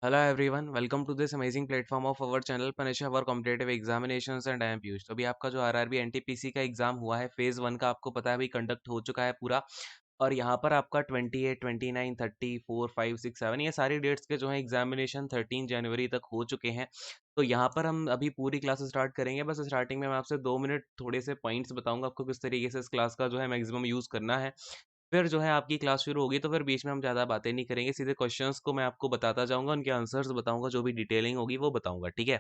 Hello everyone, welcome to this amazing platform of our channel Panish our competitive examinations and I am Piyush। तो अभी आपका जो RRB NTPC का exam हुआ है फेज 1 का आपको पता है अभी कंडक्ट हो चुका है पूरा। और यहाँ पर आपका 28, 29, 30, 4, 5, 6, 7 ये सारी डेट्स के जो है एग्जामिनेशन 13 जनवरी तक हो चुके हैं। तो यहाँ पर हम अभी पूरी क्लास स्टार्ट करेंगे। बस स्टार्टिंग में मैं आपसे 2 मिनट थोड़े से पॉइंट्स बताऊंगा आपको किस तरीके से इस क्लास का जो है मैक्सिमम यूज़ करना है। फिर जो है आपकी क्लास शुरू होगी तो फिर बीच में हम ज़्यादा बातें नहीं करेंगे, सीधे क्वेश्चंस को मैं आपको बताता जाऊँगा, उनके आंसर्स बताऊँगा, जो भी डिटेलिंग होगी वो बताऊँगा, ठीक है?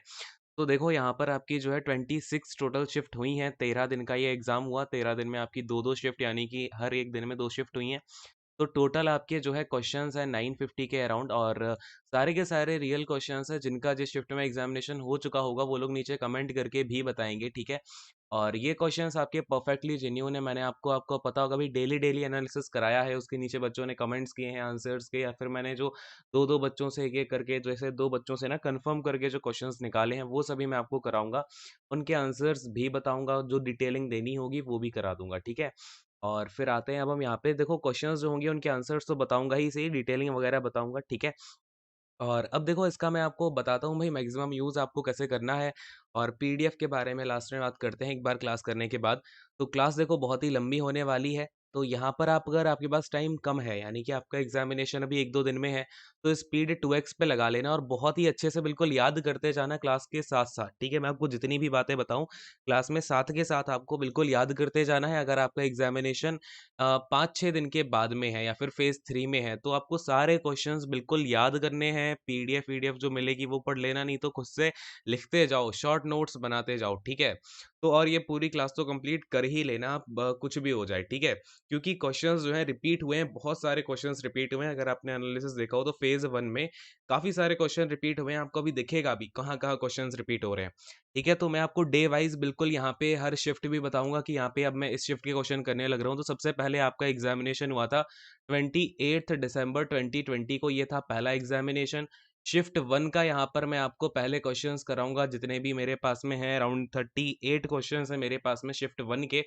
तो देखो यहाँ पर आपकी जो है 26 टोटल शिफ्ट हुई हैं, 13 दिन का ये एग्ज़ाम हुआ, 13 दिन में आपकी 2-2 शिफ्ट यानी कि हर एक दिन में 2 शिफ्ट हुई हैं। तो टोटल आपके जो है क्वेश्चंस हैं 950 के अराउंड और सारे के सारे रियल क्वेश्चंस हैं जिनका जिस शिफ्ट में एग्जामिनेशन हो चुका होगा वो लोग नीचे कमेंट करके भी बताएंगे, ठीक है? और ये क्वेश्चंस आपके परफेक्टली जेन्युइन है। मैंने आपको पता होगा भी डेली एनालिसिस कराया है, उसके नीचे बच्चों ने कमेंट्स किए हैं आंसर्स के, या फिर मैंने जो दो दो बच्चों से एक करके जैसे दो बच्चों से ना कंफर्म करके जो क्वेश्चंस निकाले हैं वो सभी मैं आपको कराऊंगा, उनके आंसर्स भी बताऊंगा, जो डिटेलिंग देनी होगी वो भी करा दूंगा, ठीक है? और फिर आते हैं अब हम यहाँ पे, देखो क्वेश्चंस जो होंगे उनके आंसर्स तो बताऊंगा ही, सही डिटेलिंग वगैरह बताऊंगा, ठीक है? और अब देखो इसका मैं आपको बताता हूँ भाई मैक्सिमम यूज़ आपको कैसे करना है। और पीडीएफ के बारे में लास्ट में बात करते हैं एक बार क्लास करने के बाद। तो क्लास देखो बहुत ही लंबी होने वाली है। तो यहाँ पर आप अगर आपके पास टाइम कम है यानी कि आपका एग्जामिनेशन अभी 1-2 दिन में है, तो स्पीड 2x पे लगा लेना और बहुत ही अच्छे से बिल्कुल याद करते जाना क्लास के साथ-साथ, ठीक है? मैं आपको जितनी भी बातें बताऊँ क्लास में साथ के साथ आपको बिल्कुल याद करते जाना है। अगर आपका एग्जामिनेशन 5-6 दिन के बाद में है या फिर फेज़ 3 में है, तो आपको सारे क्वेश्चंस बिल्कुल याद करने हैं। पीडीएफ वीडीएफ जो मिलेगी वो पढ़ लेना, नहीं तो खुद से लिखते जाओ, शॉर्ट नोट्स बनाते जाओ, ठीक है? तो और ये पूरी क्लास तो कंप्लीट कर ही लेना, कुछ भी हो जाए, ठीक है? क्योंकि क्वेश्चंस जो हैं रिपीट हुए हैं, बहुत सारे क्वेश्चंस रिपीट हुए हैं। अगर आपने एनालिसिस देखा हो तो फेज़ 1 में काफ़ी सारे क्वेश्चन रिपीट हुए हैं, आपको अभी दिखेगा भी कहाँ-कहाँ क्वेश्चंस रिपीट हो रहे हैं, ठीक है? तो मैं आपको डे वाइज़ बिल्कुल यहाँ पे हर शिफ्ट भी बताऊँगा कि यहाँ पे अब मैं इस शिफ्ट के क्वेश्चन करने लग रहा हूँ। तो सबसे पहले आपका एग्ज़ामिनेशन हुआ था 28 दिसंबर 2020 को, ये था पहला एग्ज़ामिनेशन। शिफ्ट 1 का यहाँ पर मैं आपको पहले क्वेश्चंस कराऊँगा, जितने भी मेरे पास में हैं अराउंड 38 क्वेश्चंस हैं मेरे पास में शिफ्ट 1 के।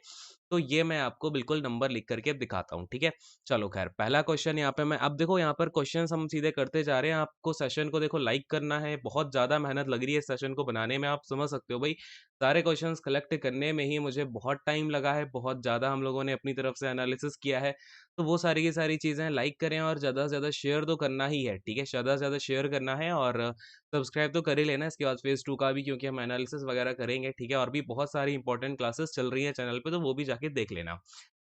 तो ये मैं आपको बिल्कुल नंबर लिख करके दिखाता हूँ, ठीक है? चलो ख़ैर पहला क्वेश्चन यहाँ पे मैं अब देखो यहाँ पर क्वेश्चंस हम सीधे करते जा रहे हैं। आपको सेशन को देखो लाइक करना है, बहुत ज़्यादा मेहनत लग रही है इस सेशन को बनाने में, आप समझ सकते हो भई। सारे क्वेश्चंस कलेक्ट करने में ही मुझे बहुत टाइम लगा है, बहुत ज़्यादा हम लोगों ने अपनी तरफ से एनालिसिस किया है। तो वो सारी की सारी चीज़ें लाइक करें और ज़्यादा से ज़्यादा शेयर तो करना ही है, ठीक है? ज़्यादा से ज़्यादा शेयर करना है और सब्सक्राइब तो कर ही लेना इसके बाद फेज़ 2 का भी, क्योंकि हम एनालिसिस वगैरह करेंगे, ठीक है? और भी बहुत सारी इंपॉर्टेंट क्लासेस चल रही हैं चैनल पे, तो वो भी जाके देख लेना।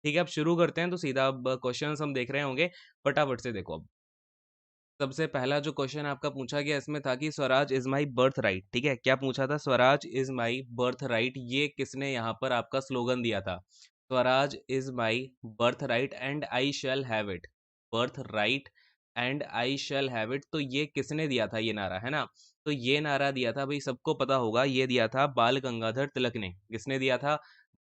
ठीक है, अब शुरू करते हैं। तो सीधा अब क्वेश्चंस हम देख रहे होंगे, फटाफट से देखो अब। सबसे पहला जो क्वेश्चन आपका पूछा गया इसमें था कि Swaraj is my birth right, ठीक है? क्या पूछा था? Swaraj is my birth right, ये किसने यहाँ पर आपका स्लोगन दिया था? Swaraj is my birth right and I shall have it. Birth right and I shall have it, तो ये किसने दिया था ये नारा, है ना? तो ये नारा दिया था भाई, सबको पता होगा, ये दिया था बाल गंगाधर तिलक ने। किसने दिया था?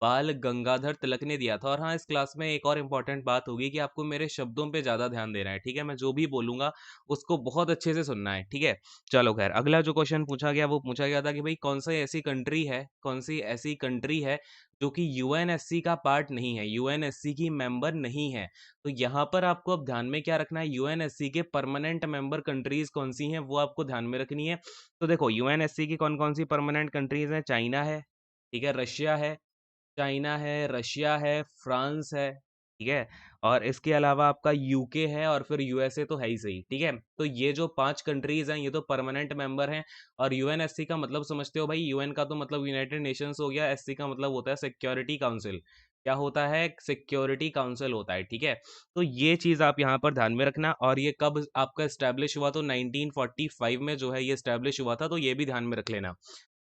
बाल गंगाधर तिलक ने दिया था। और हाँ, इस क्लास में एक और इम्पोर्टेंट बात होगी कि आपको मेरे शब्दों पे ज़्यादा ध्यान देना है, ठीक है? मैं जो भी बोलूँगा उसको बहुत अच्छे से सुनना है, ठीक है? चलो ख़ैर, अगला जो क्वेश्चन पूछा गया वो पूछा गया था कि भई कौन सी ऐसी कंट्री है जो कि यूएनएससी का पार्ट नहीं है, यूएनएससी की मेंबर नहीं है। तो यहाँ पर आपको अब ध्यान में क्या रखना है, यूएनएससी के परमानेंट मेंबर कंट्रीज़ कौन-सी हैं वो आपको ध्यान में रखनी है। तो देखो यूएनएससी की कौन-कौन सी परमानेंट कंट्रीज़ हैं, चाइना है, ठीक है? रशिया है, चाइना है, रशिया है, फ्रांस है, ठीक है? और इसके अलावा आपका यूके है और फिर यूएसए तो है ही सही, ठीक है? तो ये जो 5 कंट्रीज़ हैं, ये तो परमानेंट मेंबर हैं। और यूएनएससी का मतलब समझते हो भाई, यूएन का तो मतलब यूनाइटेड नेशंस हो गया, एससी का मतलब होता है सिक्योरिटी काउंसिल। क्या होता है? सिक्योरिटी काउंसिल होता है, ठीक है? तो ये चीज़ आप यहाँ पर ध्यान में रखना। और ये कब आपका एस्टेब्लिश हुआ? तो 1945 में जो है ये एस्टेब्लिश हुआ था, तो ये भी ध्यान में रख लेना।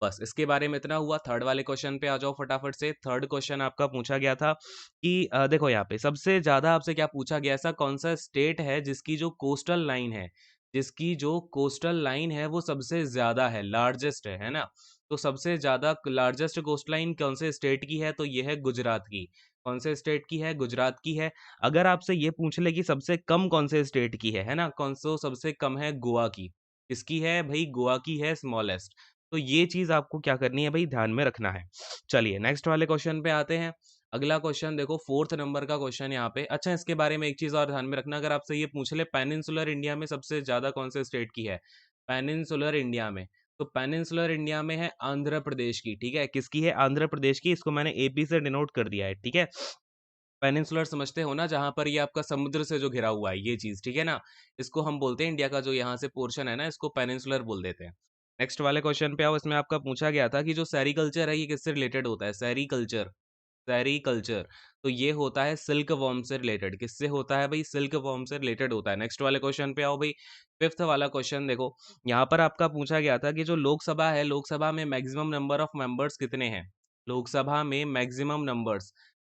बस इसके बारे में इतना हुआ। थर्ड वाले क्वेश्चन पे आ जाओ फटाफट से। थर्ड क्वेश्चन आपका पूछा गया था कि देखो यहाँ पे सबसे ज़्यादा आपसे क्या पूछा गया, ऐसा कौन-सा स्टेट है जिसकी जो कोस्टल लाइन है, जिसकी जो कोस्टल लाइन है वो सबसे ज़्यादा है, लार्जेस्ट है ना? तो सबसे ज़्यादा लार्जेस्ट कोस्ट लाइन कौन से स्टेट की है? तो ये है गुजरात की। कौन से स्टेट की है? गुजरात की है। अगर आपसे ये पूछ ले कि सबसे कम कौन से स्टेट की है ना? कौन सो सबसे कम है गोवा की। किसकी है भई? गोवा की है स्मॉलेस्ट। तो ये चीज़ आपको क्या करनी है भई, ध्यान में रखना है। चलिए नेक्स्ट वाले क्वेश्चन पे आते हैं। अगला क्वेश्चन देखो, 4th नंबर का क्वेश्चन यहाँ पे। अच्छा, इसके बारे में एक चीज़ और ध्यान में रखना, अगर आपसे ये पूछ ले पेनिनसुलर इंडिया में सबसे ज़्यादा कौन से स्टेट की है? पेनिनसुलर इंडिया में। तो पेनिनसुलर इंडिया में है आंध्र प्रदेश की, ठीक है, किसकी है, आंध्र प्रदेश की, इसको मैंने एपी से डिनोट कर दिया है, ठीक है। पेनिनसुलर समझते हो ना, जहां पर ये आपका समुद्र से जो घिरा हुआ है ये चीज, ठीक है ना, इसको हम बोलते हैं इंडिया का जो यहाँ से पोर्शन है ना, इसको पेनिनसुलर बोल देते हैं। नेक्स्ट वाले क्वेश्चन पे आओ, इसमें आपका पूछा गया था कि जो सेरीकल्चर है ये किससे रिलेटेड होता है, सेरीकल्चर, सेरीकल्चर, तो ये होता है सिल्क वॉर्म से रिलेटेड, किससे होता है भाई, सिल्क वॉर्म से रिलेटेड होता है। नेक्स्ट वाले क्वेश्चन पे आओ भाई, फिफ्थ वाला क्वेश्चन देखो, यहाँ पर आपका पूछा गया था कि जो लोकसभा है, लोकसभा में मैक्सिमम नंबर ऑफ मेंबर्स कितने हैं, लोकसभा में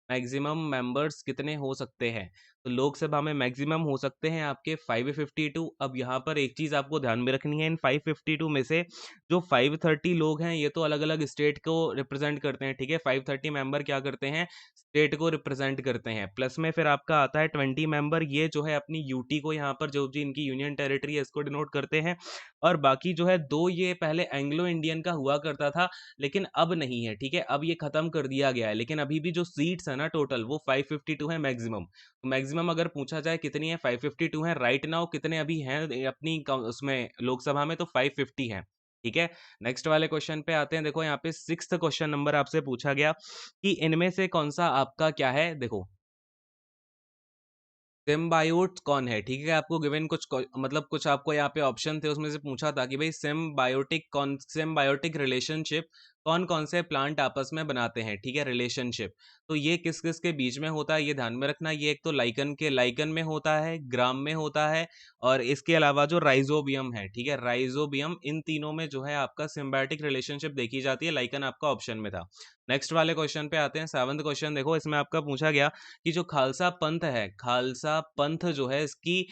मैक्सिमम मेंबर्स कितने हो सकते हैं, तो लोकसभा में मैक्सिमम हो सकते हैं आपके 552। अब यहाँ पर एक चीज आपको ध्यान में रखनी है, इन 552 में से जो 530 लोग हैं ये तो अलग अलग स्टेट को रिप्रेजेंट करते हैं, ठीक है, 530 मेंबर क्या करते हैं, स्टेट को रिप्रेजेंट करते हैं, प्लस में फिर आपका आता है 20 मेंबर, ये जो है अपनी यूटी को, यहाँ पर जो भी इनकी यूनियन टेरिटरी है इसको डिनोट करते हैं। और बाकी जो है दो, ये पहले एंग्लो इंडियन का हुआ करता था लेकिन अब नहीं है, ठीक है, अब ये खत्म कर दिया गया है, लेकिन अभी भी जो सीट्स है ना टोटल वो 552 है मैक्सिमम। तो मैक्सिमम अगर पूछा जाए कितनी है, 552 है राइट नाउ, कितने अभी हैं अपनी उसमें लोकसभा में, तो 550 है, ठीक है। नेक्स्ट वाले क्वेश्चन पे आते हैं, देखो यहाँ पे सिक्स्थ क्वेश्चन नंबर आपसे पूछा गया कि इनमें से कौन सा आपका क्या है, देखो सिम्बायोट कौन है, ठीक है, आपको गिवन मतलब कुछ आपको यहाँ पे ऑप्शन थे, उसमें से पूछा था कि भाई सिम्बायोटिक रिलेशनशिप कौन कौन से प्लांट आपस में बनाते हैं, ठीक है, रिलेशनशिप, तो ये किस किस के बीच में होता है ये ध्यान में रखना, ये एक तो लाइकन में होता है, ग्राम में होता है, और इसके अलावा जो राइजोबियम है, ठीक है, राइजोबियम, इन तीनों में जो है आपका सिम्बायोटिक रिलेशनशिप देखी जाती है, लाइकन आपका ऑप्शन में था। नेक्स्ट वाले क्वेश्चन पे आते हैं, सेवंथ क्वेश्चन देखो, इसमें आपका पूछा गया कि जो खालसा पंथ है, खालसा पंथ जो है इसकी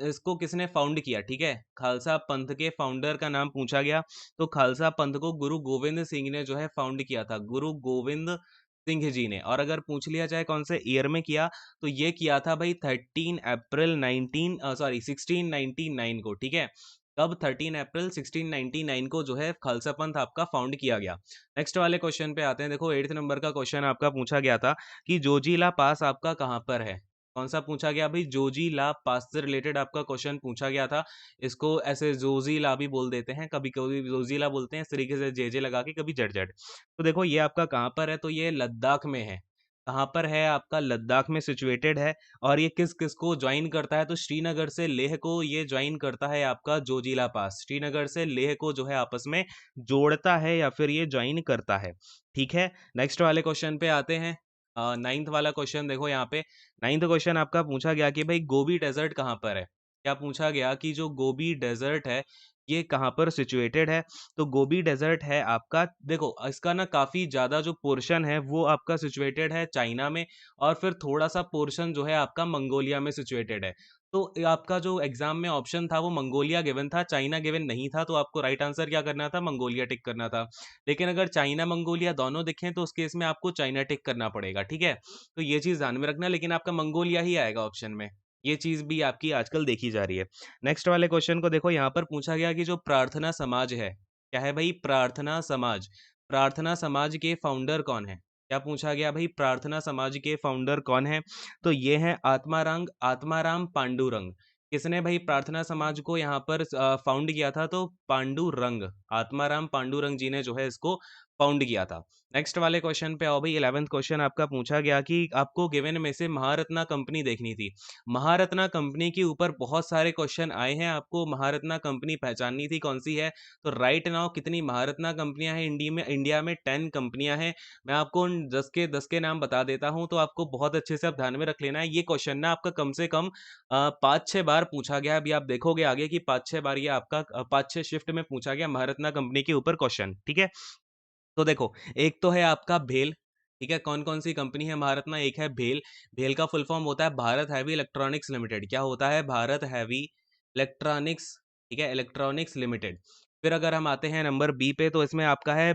इसको किसने फाउंड किया, ठीक है, खालसा पंथ के फाउंडर का नाम पूछा गया, तो खालसा पंथ को गुरु गोविंद सिंह ने जो है फाउंड किया था, गुरु गोविंद सिंह जी ने। और अगर पूछ लिया जाए कौन से ईयर में किया, तो ये किया था भाई 13 अप्रैल 1699 को, ठीक है, कब, 13 अप्रैल 1699 को जो है खालसा पंथ आपका फाउंड किया गया। नेक्स्ट वाले क्वेश्चन पे आते हैं, देखो 8th नंबर का क्वेश्चन आपका पूछा गया था कि जोजीला पास आपका कहाँ पर है, कौन सा पूछा गया भाई, जोजीला पास से रिलेटेड आपका क्वेश्चन पूछा गया था। इसको ऐसे जोजीला भी बोल देते हैं, कभी कभी जोजीला बोलते हैं इस तरीके से, जे लगा के, कभी जेड जेड। तो देखो ये आपका कहाँ पर है, तो ये लद्दाख में है, कहाँ पर है आपका, लद्दाख में सिचुएटेड है। और ये किस किस को ज्वाइन करता है, तो श्रीनगर से लेह को ये ज्वाइन करता है आपका जोजीला पास, श्रीनगर से लेह को जो है आपस में जोड़ता है या फिर ये ज्वाइन करता है, ठीक है। नेक्स्ट वाले क्वेश्चन पे आते हैं, नाइन्थ वाला क्वेश्चन देखो यहाँ पे, नाइन्थ क्वेश्चन आपका पूछा गया कि भाई गोबी डेजर्ट कहाँ पर है, क्या पूछा गया कि जो गोबी डेजर्ट है ये कहाँ पर सिचुएटेड है, तो गोबी डेजर्ट है आपका, देखो इसका ना काफी ज्यादा जो पोर्शन है वो आपका सिचुएटेड है चाइना में, और फिर थोड़ा सा पोर्शन जो है आपका मंगोलिया में सिचुएटेड है। तो ये आपका जो एग्जाम में ऑप्शन था वो मंगोलिया गिवन था, चाइना गिवन नहीं था, तो आपको राइट आंसर क्या करना था, मंगोलिया टिक करना था। लेकिन अगर चाइना मंगोलिया दोनों दिखें तो उस केस में आपको चाइना टिक करना पड़ेगा, ठीक है, तो ये चीज ध्यान में रखना, लेकिन आपका मंगोलिया ही आएगा ऑप्शन में, ये चीज भी आपकी आजकल देखी जा रही है। नेक्स्ट वाले क्वेश्चन को देखो, यहाँ पर पूछा गया कि जो प्रार्थना समाज है, क्या है भाई, प्रार्थना समाज, प्रार्थना समाज के फाउंडर कौन है, क्या पूछा गया भाई, प्रार्थना समाज के फाउंडर कौन है, तो ये है आत्माराम पांडुरंग। किसने भाई प्रार्थना समाज को यहाँ पर फाउंड किया था, तो पांडुरंग, आत्माराम पांडुरंग जी ने जो है इसको फाउंड किया था। नेक्स्ट वाले क्वेश्चन पे आओ भाई, 11th क्वेश्चन आपका पूछा गया कि आपको गिवन में से महारत्ना कंपनी देखनी थी, महारत्ना कंपनी के ऊपर बहुत सारे क्वेश्चन आए हैं, आपको महारत्ना कंपनी पहचाननी थी कौन सी है, तो राइट नाउ कितनी महारत्ना कंपनियां हैं इंडिया में 10 कंपनियां हैं। मैं आपको उन 10 के नाम बता देता हूं, तो आपको बहुत अच्छे से आप ध्यान में रख लेना है, ये क्वेश्चन ना आपका कम से कम 5-6 बार पूछा गया, अभी आप देखोगे आगे कि 5-6 बार ये आपका 5-6 शिफ्ट में पूछा गया महारत्ना कंपनी के ऊपर क्वेश्चन, ठीक है। तो देखो, एक तो है आपका भेल, ठीक है, कौन कौन सी कंपनी है महारत्ना, एक है भेल, भेल का फुल फॉर्म होता है भारत हैवी इलेक्ट्रॉनिक्स लिमिटेड, क्या होता है, भारत हैवी इलेक्ट्रॉनिक्स, ठीक है, इलेक्ट्रॉनिक्स लिमिटेड। फिर अगर हम आते हैं नंबर बी पे, तो इसमें आपका है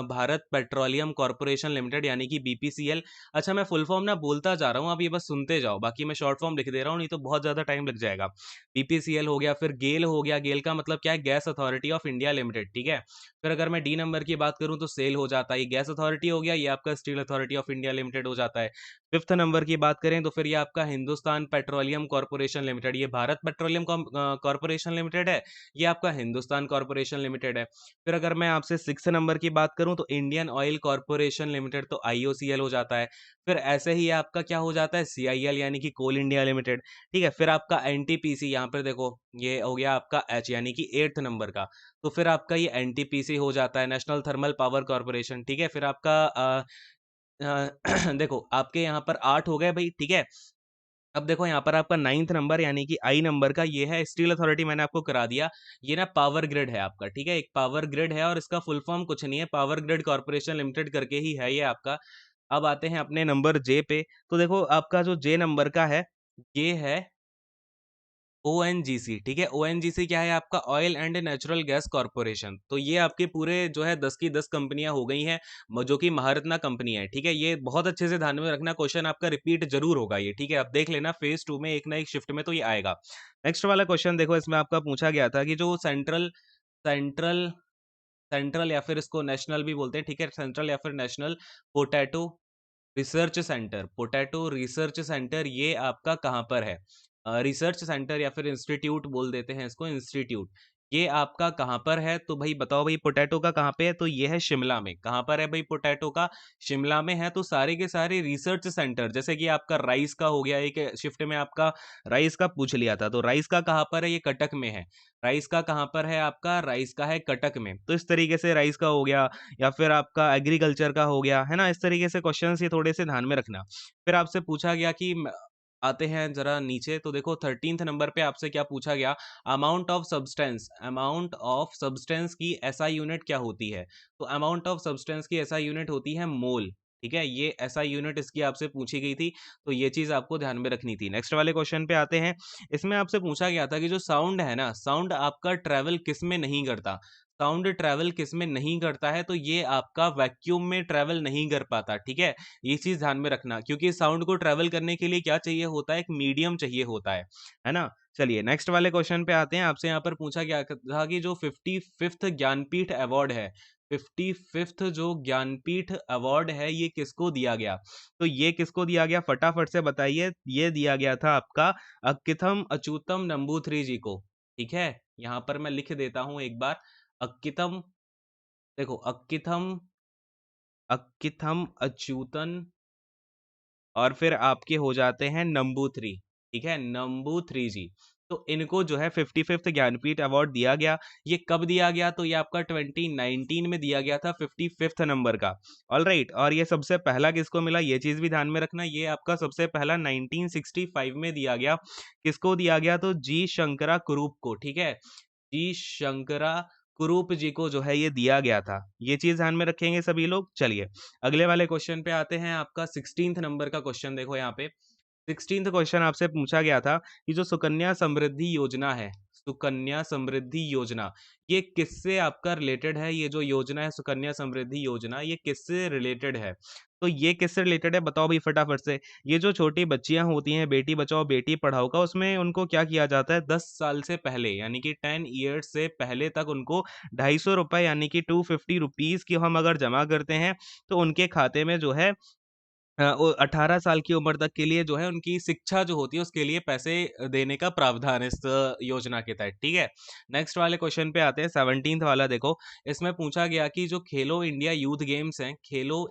भारत पेट्रोलियम कॉर्पोरेशन लिमिटेड यानी कि बीपीसीएल। अच्छा, मैं फुल फॉर्म ना बोलता जा रहा हूँ, आप ये बस सुनते जाओ, बाकी मैं शॉर्ट फॉर्म लिख दे रहा हूँ, नहीं तो बहुत ज़्यादा टाइम लग जाएगा। बीपीसीएल हो गया, फिर गेल हो गया, गेल का मतलब क्या है, gas authority of India limited, ठीक है। फिर अगर मैं डी नंबर की बात करूँ तो सेल हो जाता है, ये गैस अथॉरिटी हो गया, ये आपका steel authority of India limited हो जाता है। फिफ्थ नंबर की बात करें तो फिर ये आपका हिंदुस्तान पेट्रोलियम कॉर्पोरेशन लिमिटेड, ये भारत पेट्रोलियम कॉर्पोरेशन लिमिटेड है, ये आपका हिंदुस्तान कॉर्पोरेशन लिमिटेड है। फिर अगर मैं आपसे सिक्स नंबर की बात करूं तो इंडियन ऑयल कॉर्पोरेशन लिमिटेड, तो आईओसीएल हो जाता है। फिर ऐसे ही आपका क्या हो जाता है, सीआईएल यानी कि कोल इंडिया लिमिटेड, ठीक है। फिर आपका एनटीपीसी, यहाँ पर देखो ये हो गया आपका एच यानी कि एट्थ नंबर का, तो फिर आपका ये एनटीपीसी हो जाता है, नेशनल थर्मल पावर कॉर्पोरेशन, ठीक है। फिर आपका देखो आपके यहाँ पर 8 हो गए भाई, ठीक है। अब देखो यहाँ पर आपका नाइन्थ नंबर यानी कि आई नंबर का ये है स्टील अथॉरिटी, मैंने आपको करा दिया। ये ना पावर ग्रिड है आपका, ठीक है, एक पावर ग्रिड है और इसका फुल फॉर्म कुछ नहीं है, पावर ग्रिड कॉर्पोरेशन लिमिटेड करके ही है ये आपका। अब आते हैं अपने नंबर जे पे, तो देखो आपका जो जे नंबर का है, ये है ओएनजीसी, ठीक है। ओएनजीसी क्या है आपका, oil and natural gas corporation. तो ये आपके पूरे जो है 10 की 10 कंपनियां हो गई हैं, जो कि महारत्ना कंपनी है, ठीक है। ये बहुत अच्छे से ध्यान में रखना, क्वेश्चन आपका रिपीट जरूर होगा ये, ठीक है। आप देख लेना फेज 2 में एक ना एक शिफ्ट में तो ये आएगा। नेक्स्ट वाला क्वेश्चन देखो, इसमें आपका पूछा गया था कि जो सेंट्रल सेंट्रल सेंट्रल या फिर इसको नेशनल भी बोलते हैं, ठीक है, सेंट्रल या फिर national potato research centre, potato research centre, ये आपका कहाँ पर है, रिसर्च सेंटर या फिर इंस्टीट्यूट बोल देते हैं इसको, इंस्टीट्यूट, ये आपका कहाँ पर है। तो भाई बताओ भाई पोटैटो का कहाँ पे है, तो ये है शिमला में। कहाँ पर है भाई पोटैटो का, शिमला में है। तो सारे के सारे रिसर्च सेंटर, जैसे कि आपका राइस का हो गया, एक शिफ्ट में आपका राइस का पूछ लिया था, तो राइस का कहाँ पर है, ये कटक में है। राइस का कहाँ पर है आपका, राइस का है कटक में। तो इस तरीके से राइस का हो गया, या फिर आपका एग्रीकल्चर का हो गया, है ना। इस तरीके से क्वेश्चंस ये थोड़े से ध्यान में रखना। फिर आपसे पूछा गया कि आते हैं जरा नीचे, तो देखो 13th नंबर पे आपसे क्या पूछा गया, amount of substance, amount of substance की एसआई यूनिट क्या होती है। तो अमाउंट ऑफ सब्सटेंस की एसआई यूनिट होती है मोल, ठीक है। ये एसआई यूनिट इसकी आपसे पूछी गई थी, तो ये चीज आपको ध्यान में रखनी थी। नेक्स्ट वाले क्वेश्चन पे आते हैं। इसमें आपसे पूछा गया था कि जो साउंड है ना, साउंड आपका ट्रेवल किस में नहीं करता, साउंड ट्रैवल किस में नहीं करता है, तो ये आपका वैक्यूम में ट्रैवल नहीं कर पाता, ठीक है। ये चीज ध्यान में रखना, क्योंकि साउंड को ट्रैवल करने के लिए क्या चाहिए होता है, एक मीडियम चाहिए होता है ना। चलिए नेक्स्ट वाले क्वेश्चन पे आते हैं। आपसे यहाँ पर पूछा गया था कि जो 55th ज्ञानपीठ अवार्ड है, 55th जो ज्ञानपीठ अवार्ड है, ये किसको दिया गया। तो ये किसको दिया गया, फटाफट से बताइए। ये दिया गया था आपका अक्किथम अच्युतम नंबूथरी जी को, ठीक है। यहाँ पर मैं लिख देता हूं एक बार, अक्किथम, देखो अक्किथम, अक्किथम अच्युतन, और फिर आपके हो जाते हैं नंबूथरी, ठीक है, नंबूथरी जी। तो इनको जो है 55th ज्ञानपीठ अवार्ड दिया गया। ये कब दिया गया, तो ये आपका 2019 में दिया गया था, 55th नंबर का। ऑल राइट, और ये सबसे पहला किसको मिला, ये चीज भी ध्यान में रखना, ये आपका सबसे पहला 1965 में दिया गया। किसको दिया गया, तो जी शंकरा कुरूप को, ठीक है, जी शंकरा कुरूप जी को जो है ये दिया गया था। ये चीज ध्यान में रखेंगे सभी लोग। चलिए अगले वाले क्वेश्चन पे आते हैं। आपका 16th नंबर का क्वेश्चन देखो यहाँ पे, 16th क्वेश्चन आपसे पूछा गया था कि जो सुकन्या समृद्धि योजना है, सुकन्या समृद्धि योजना, ये किससे आपका रिलेटेड है, ये जो योजना है सुकन्या समृद्धि योजना, ये किससे रिलेटेड है। तो ये किससे रिलेटेड है बताओ भाई फटाफट से। ये जो छोटी बच्चियां होती हैं, बेटी बचाओ बेटी पढ़ाओ का, उसमें उनको क्या किया जाता है, 10 साल से पहले यानी कि 10 ईयर्स से पहले तक उनको 250 रुपए यानी कि 250 रुपीज की हम अगर जमा करते हैं, तो उनके खाते में जो है वो 18 साल की उम्र तक के लिए जो है उनकी शिक्षा जो होती है उसके लिए पैसे देने का प्रावधान है इस योजना के तहत, ठीक है। नेक्स्ट वाले क्वेश्चन पे आते हैं, 17th वाला देखो। इसमें पूछा गया कि जो खेलो इंडिया यूथ गेम्स हैं, खेलो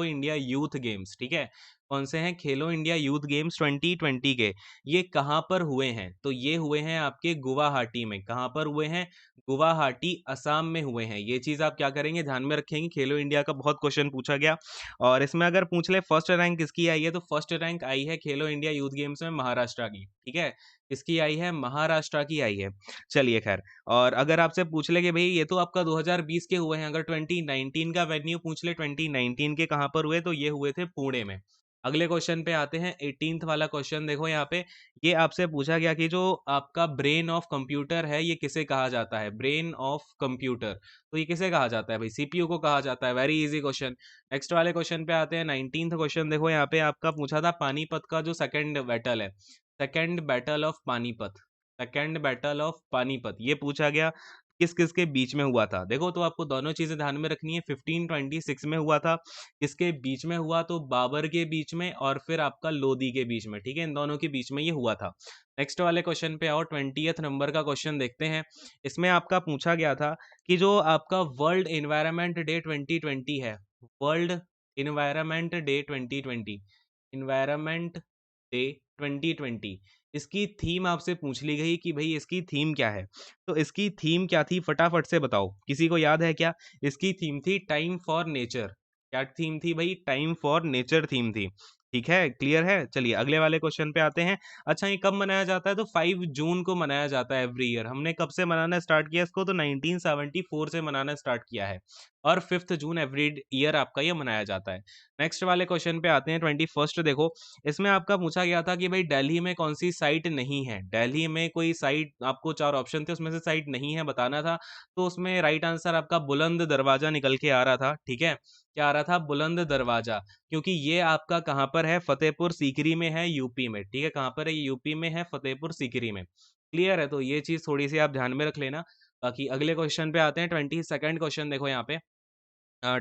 इंडिया यूथ गेम्स, ठीक है, कौन से हैं, खेलो इंडिया यूथ गेम्स 2020 के, ये कहाँ पर हुए हैं, तो ये हुए हैं आपके गुवाहाटी में। कहाँ पर हुए हैं, गुवाहाटी असम में हुए हैं। ये चीज आप क्या करेंगे, ध्यान में रखेंगे, खेलो इंडिया का बहुत क्वेश्चन पूछा गया। और इसमें अगर पूछ ले फर्स्ट रैंक किसकी आई है, तो फर्स्ट रैंक आई है खेलो इंडिया यूथ गेम्स में महाराष्ट्र की, ठीक है, किसकी आई है, महाराष्ट्र की आई है। चलिए खैर, और अगर आपसे पूछ ले कि भाई ये तो आपका 2020 के हुए हैं, अगर 2019 का वेन्यू पूछ ले 2019 के कहाँ पर हुए, तो ये हुए थे पुणे में। अगले क्वेश्चन पे आते हैं 18th वाला क्वेश्चन देखो यहाँ पे। ये आपसे पूछा गया कि जो आपका ब्रेन ऑफ कंप्यूटर है ये किसे कहा जाता है, ब्रेन ऑफ कंप्यूटर, तो ये किसे कहा जाता है भाई, सीपीयू को कहा जाता है। Very easy question. नेक्स्ट वाले क्वेश्चन पे आते हैं 19th क्वेश्चन देखो यहाँ पे आपका पूछा था पानीपत का जो सेकंड बैटल है, second battle of Panipat, second battle of Panipat ये पूछा गया किस किस के बीच में हुआ था। देखो तो आपको दोनों चीजें ध्यान में रखनी है, 1526 में हुआ था, किसके बीच में हुआ, तो बाबर के बीच में और फिर आपका लोदी के बीच में, ठीक है, इन दोनों के बीच में ये हुआ था। नेक्स्ट वाले क्वेश्चन पे आओ, 20th नंबर का क्वेश्चन देखते हैं। इसमें आपका पूछा गया था कि जो आपका वर्ल्ड इन्वायरमेंट डे 2020 है, world environment day 2020, environment day 2020, इसकी थीम आपसे पूछ ली गई कि भाई इसकी थीम क्या है। तो इसकी थीम क्या थी फटाफट से बताओ, किसी को याद है क्या? इसकी थीम थी टाइम फॉर नेचर। क्या थीम थी भाई? टाइम फॉर नेचर थीम थी। ठीक है, क्लियर है। चलिए अगले वाले क्वेश्चन पे आते हैं। अच्छा ये कब मनाया जाता है? तो 5 जून को मनाया जाता है एवरी ईयर। हमने कब से मनाना स्टार्ट किया इसको? तो 1974 से मनाना स्टार्ट किया है और 5th जून एवरी ईयर आपका ये मनाया जाता है। नेक्स्ट वाले क्वेश्चन पे आते हैं 21st देखो। इसमें आपका पूछा गया था कि भाई दिल्ली में कौन सी साइट नहीं है, दिल्ली में कोई साइट, आपको 4 ऑप्शन थे उसमें से साइट नहीं है बताना था। तो उसमें राइट आंसर आपका बुलंद दरवाजा निकल के आ रहा था। ठीक है, क्या आ रहा था? बुलंद दरवाजा, क्योंकि ये आपका कहाँ पर है? फतेहपुर सीकरी में है, यूपी में। ठीक है, कहाँ पर है? यूपी में है, फतेहपुर सीकरी में। क्लियर है, तो ये चीज थोड़ी सी आप ध्यान में रख लेना। बाकी अगले क्वेश्चन पे आते हैं, 22nd क्वेश्चन देखो यहाँ पे।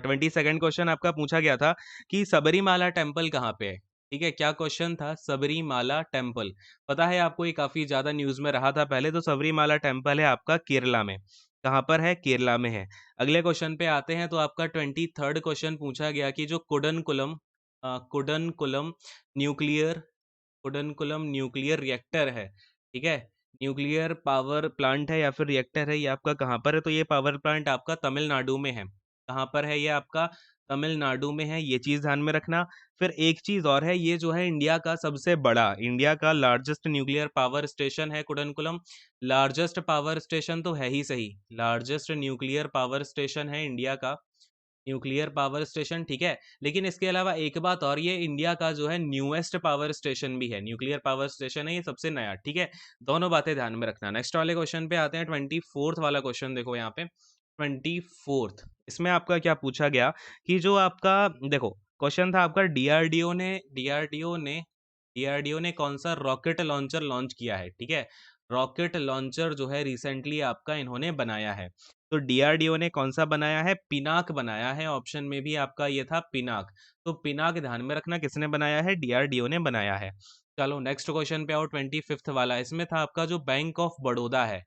22nd क्वेश्चन आपका पूछा गया था कि सबरीमाला टेम्पल कहाँ पे है। ठीक है, क्या क्वेश्चन था? सबरीमाला टेम्पल, पता है आपको, ये काफी ज्यादा न्यूज में रहा था पहले। तो सबरीमाला टेम्पल है आपका केरला में। कहाँ पर है? केरला में है। अगले क्वेश्चन पे आते हैं, तो आपका 23rd क्वेश्चन पूछा गया कि जो Kudankulam, Kudankulam nuclear, Kudankulam nuclear reactor है, ठीक है, न्यूक्लियर पावर प्लांट है या फिर रिएक्टर है, ये आपका कहाँ पर है? तो ये पावर प्लांट आपका तमिलनाडु में है। कहाँ पर है ये आपका? तमिलनाडु में है, ये चीज ध्यान में रखना। फिर एक चीज और है, ये जो है इंडिया का सबसे बड़ा, इंडिया का लार्जेस्ट न्यूक्लियर पावर स्टेशन है कुडनकुलम। लार्जेस्ट पावर स्टेशन तो है ही सही, लार्जेस्ट न्यूक्लियर पावर स्टेशन है इंडिया का, न्यूक्लियर पावर स्टेशन। ठीक है, लेकिन इसके अलावा एक बात और, ये इंडिया का जो है न्यूएस्ट पावर स्टेशन भी है, न्यूक्लियर पावर स्टेशन है ये सबसे नया। ठीक है, दोनों बातें ध्यान में रखना। नेक्स्ट वाले क्वेश्चन पे आते हैं, 24th वाला क्वेश्चन देखो यहाँ पे। 24th, इसमें आपका क्या पूछा गया कि जो आपका, देखो क्वेश्चन था आपका, डीआरडीओ ने कौन सा रॉकेट लॉन्चर लॉन्च किया है। ठीक है, रॉकेट लॉन्चर जो है रिसेंटली आपका इन्होंने बनाया है। तो डीआरडीओ ने कौन सा बनाया है? पिनाक बनाया है। ऑप्शन में भी आपका ये था पिनाक। तो पिनाक ध्यान में रखना किसने बनाया है? डीआरडीओ ने बनाया है। चलो नेक्स्ट क्वेश्चन पे आओ, 25th वाला। इसमें था आपका जो बैंक ऑफ बड़ौदा है,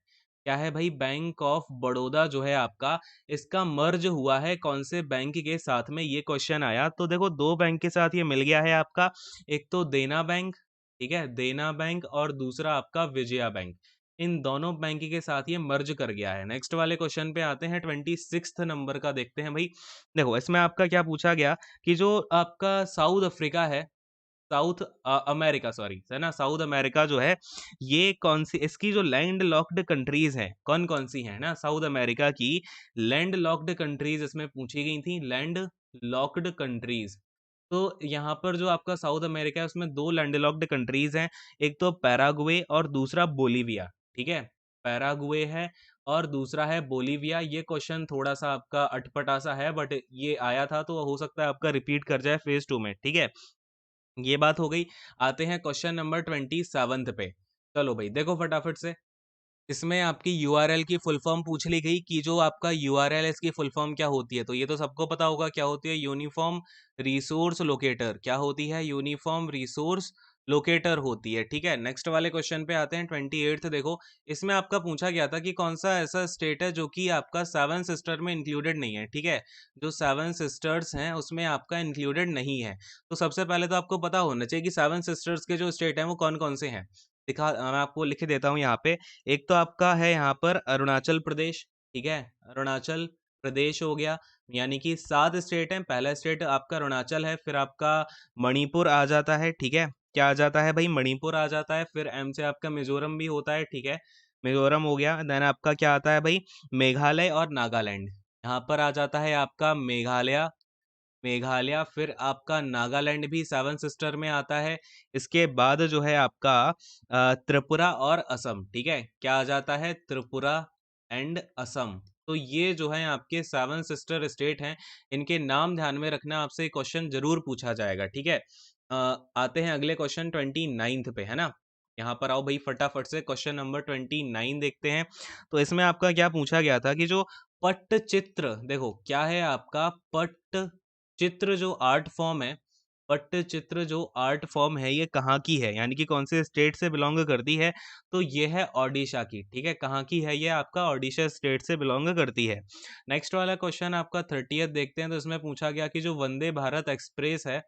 क्या है भाई? बैंक ऑफ बड़ौदा जो है आपका, इसका मर्ज हुआ है कौन से बैंक के साथ में, ये क्वेश्चन आया। तो देखो दो बैंक के साथ ये मिल गया है आपका, एक तो देना बैंक, ठीक है, देना बैंक, और दूसरा आपका विजया बैंक। इन दोनों बैंक के साथ ये मर्ज कर गया है। नेक्स्ट वाले क्वेश्चन पे आते हैं, 26th नंबर का देखते हैं भाई। देखो इसमें आपका क्या पूछा गया कि जो आपका साउथ अफ्रीका है, साउथ अमेरिका सॉरी है ना, साउथ अमेरिका जो है, ये कौन सी, इसकी जो लैंड लॉक्ड कंट्रीज हैं कौन कौन सी हैं ना, साउथ अमेरिका की लैंड लॉक्ड कंट्रीज इसमें पूछी गई थी, लैंड लॉक्ड कंट्रीज। तो यहाँ पर जो आपका साउथ अमेरिका है उसमें दो लैंड लॉक्ड कंट्रीज हैं, एक तो पैराग्वे और दूसरा बोलीविया। ठीक है, पैराग्वे है और दूसरा है बोलीविया। ये क्वेश्चन थोड़ा सा आपका अटपटा सा है, बट ये आया था तो हो सकता है आपका रिपीट कर जाए फेज 2 में। ठीक है, ये बात हो गई। आते हैं क्वेश्चन नंबर 27 पे। चलो भाई देखो फटाफट से। इसमें आपकी यूआरएल की फुल फॉर्म पूछ ली गई कि जो आपका यूआरएल है इसकी फुल फॉर्म क्या होती है। तो ये तो सबको पता होगा क्या होती है, यूनिफॉर्म रिसोर्स लोकेटर। क्या होती है? यूनिफॉर्म रिसोर्स लोकेटर होती है। ठीक है, नेक्स्ट वाले क्वेश्चन पे आते हैं, 28th देखो। इसमें आपका पूछा गया था कि कौन सा ऐसा स्टेट है जो कि आपका सेवन सिस्टर में इंक्लूडेड नहीं है। ठीक है, जो सेवन सिस्टर्स हैं उसमें आपका इंक्लूडेड नहीं है। तो सबसे पहले तो आपको पता होना चाहिए कि सेवन सिस्टर्स के जो स्टेट हैं वो कौन कौन से हैं। दिखा, मैं आपको लिख देता हूँ यहाँ पे। एक तो आपका है यहाँ पर अरुणाचल प्रदेश। ठीक है, अरुणाचल प्रदेश हो गया, यानी कि 7 स्टेट हैं। पहला स्टेट आपका अरुणाचल है, फिर आपका मणिपुर आ जाता है। ठीक है, क्या आ जाता है भाई? मणिपुर आ जाता है। फिर एम से आपका मिजोरम भी होता है। ठीक है, मिजोरम हो गया। देन आपका क्या आता है भाई? मेघालय और नागालैंड। यहाँ पर आ जाता है आपका मेघालय, मेघालय, फिर आपका नागालैंड भी सेवन सिस्टर में आता है। इसके बाद जो है आपका त्रिपुरा और असम, ठीक है, क्या आ जाता है, त्रिपुरा एंड असम। तो ये जो है आपके सेवन सिस्टर स्टेट हैं, इनके नाम ध्यान में रखना, आपसे क्वेश्चन जरूर पूछा जाएगा, ठीक है। आते हैं अगले क्वेश्चन 29th पे, है ना। यहाँ पर आओ भाई फटाफट से क्वेश्चन नंबर 29 देखते हैं। तो इसमें आपका क्या पूछा गया था कि जो पट्टचित्र, देखो क्या है आपका पट्टचित्र जो आर्ट फॉर्म है, पट्टचित्र जो आर्ट फॉर्म है ये कहाँ की है, यानी कि कौन से स्टेट से बिलोंग करती है, तो ये है ओडिशा की, ठीक है। कहाँ की है ये, आपका ओडिशा स्टेट से बिलोंग करती है। नेक्स्ट वाला क्वेश्चन आपका 30th देखते हैं। तो इसमें पूछा गया कि जो वंदे भारत एक्सप्रेस है,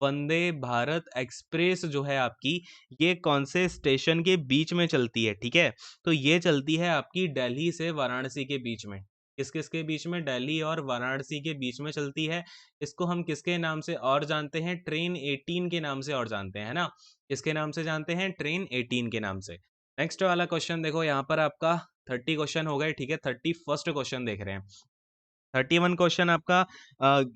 वंदे भारत एक्सप्रेस जो है आपकी, ये कौन से स्टेशन के बीच में चलती है, ठीक है। तो ये चलती है आपकी दिल्ली से वाराणसी के बीच में। किस किस के बीच में, दिल्ली और वाराणसी के बीच में चलती है। इसको हम किसके नाम से और जानते हैं, ट्रेन 18 के नाम से और जानते हैं, है ना। किसके नाम से जानते हैं, ट्रेन 18 के नाम से। नेक्स्ट वाला क्वेश्चन देखो, यहाँ पर आपका 30 क्वेश्चन हो गए, ठीक है। 31st क्वेश्चन देख रहे हैं। 31 क्वेश्चन आपका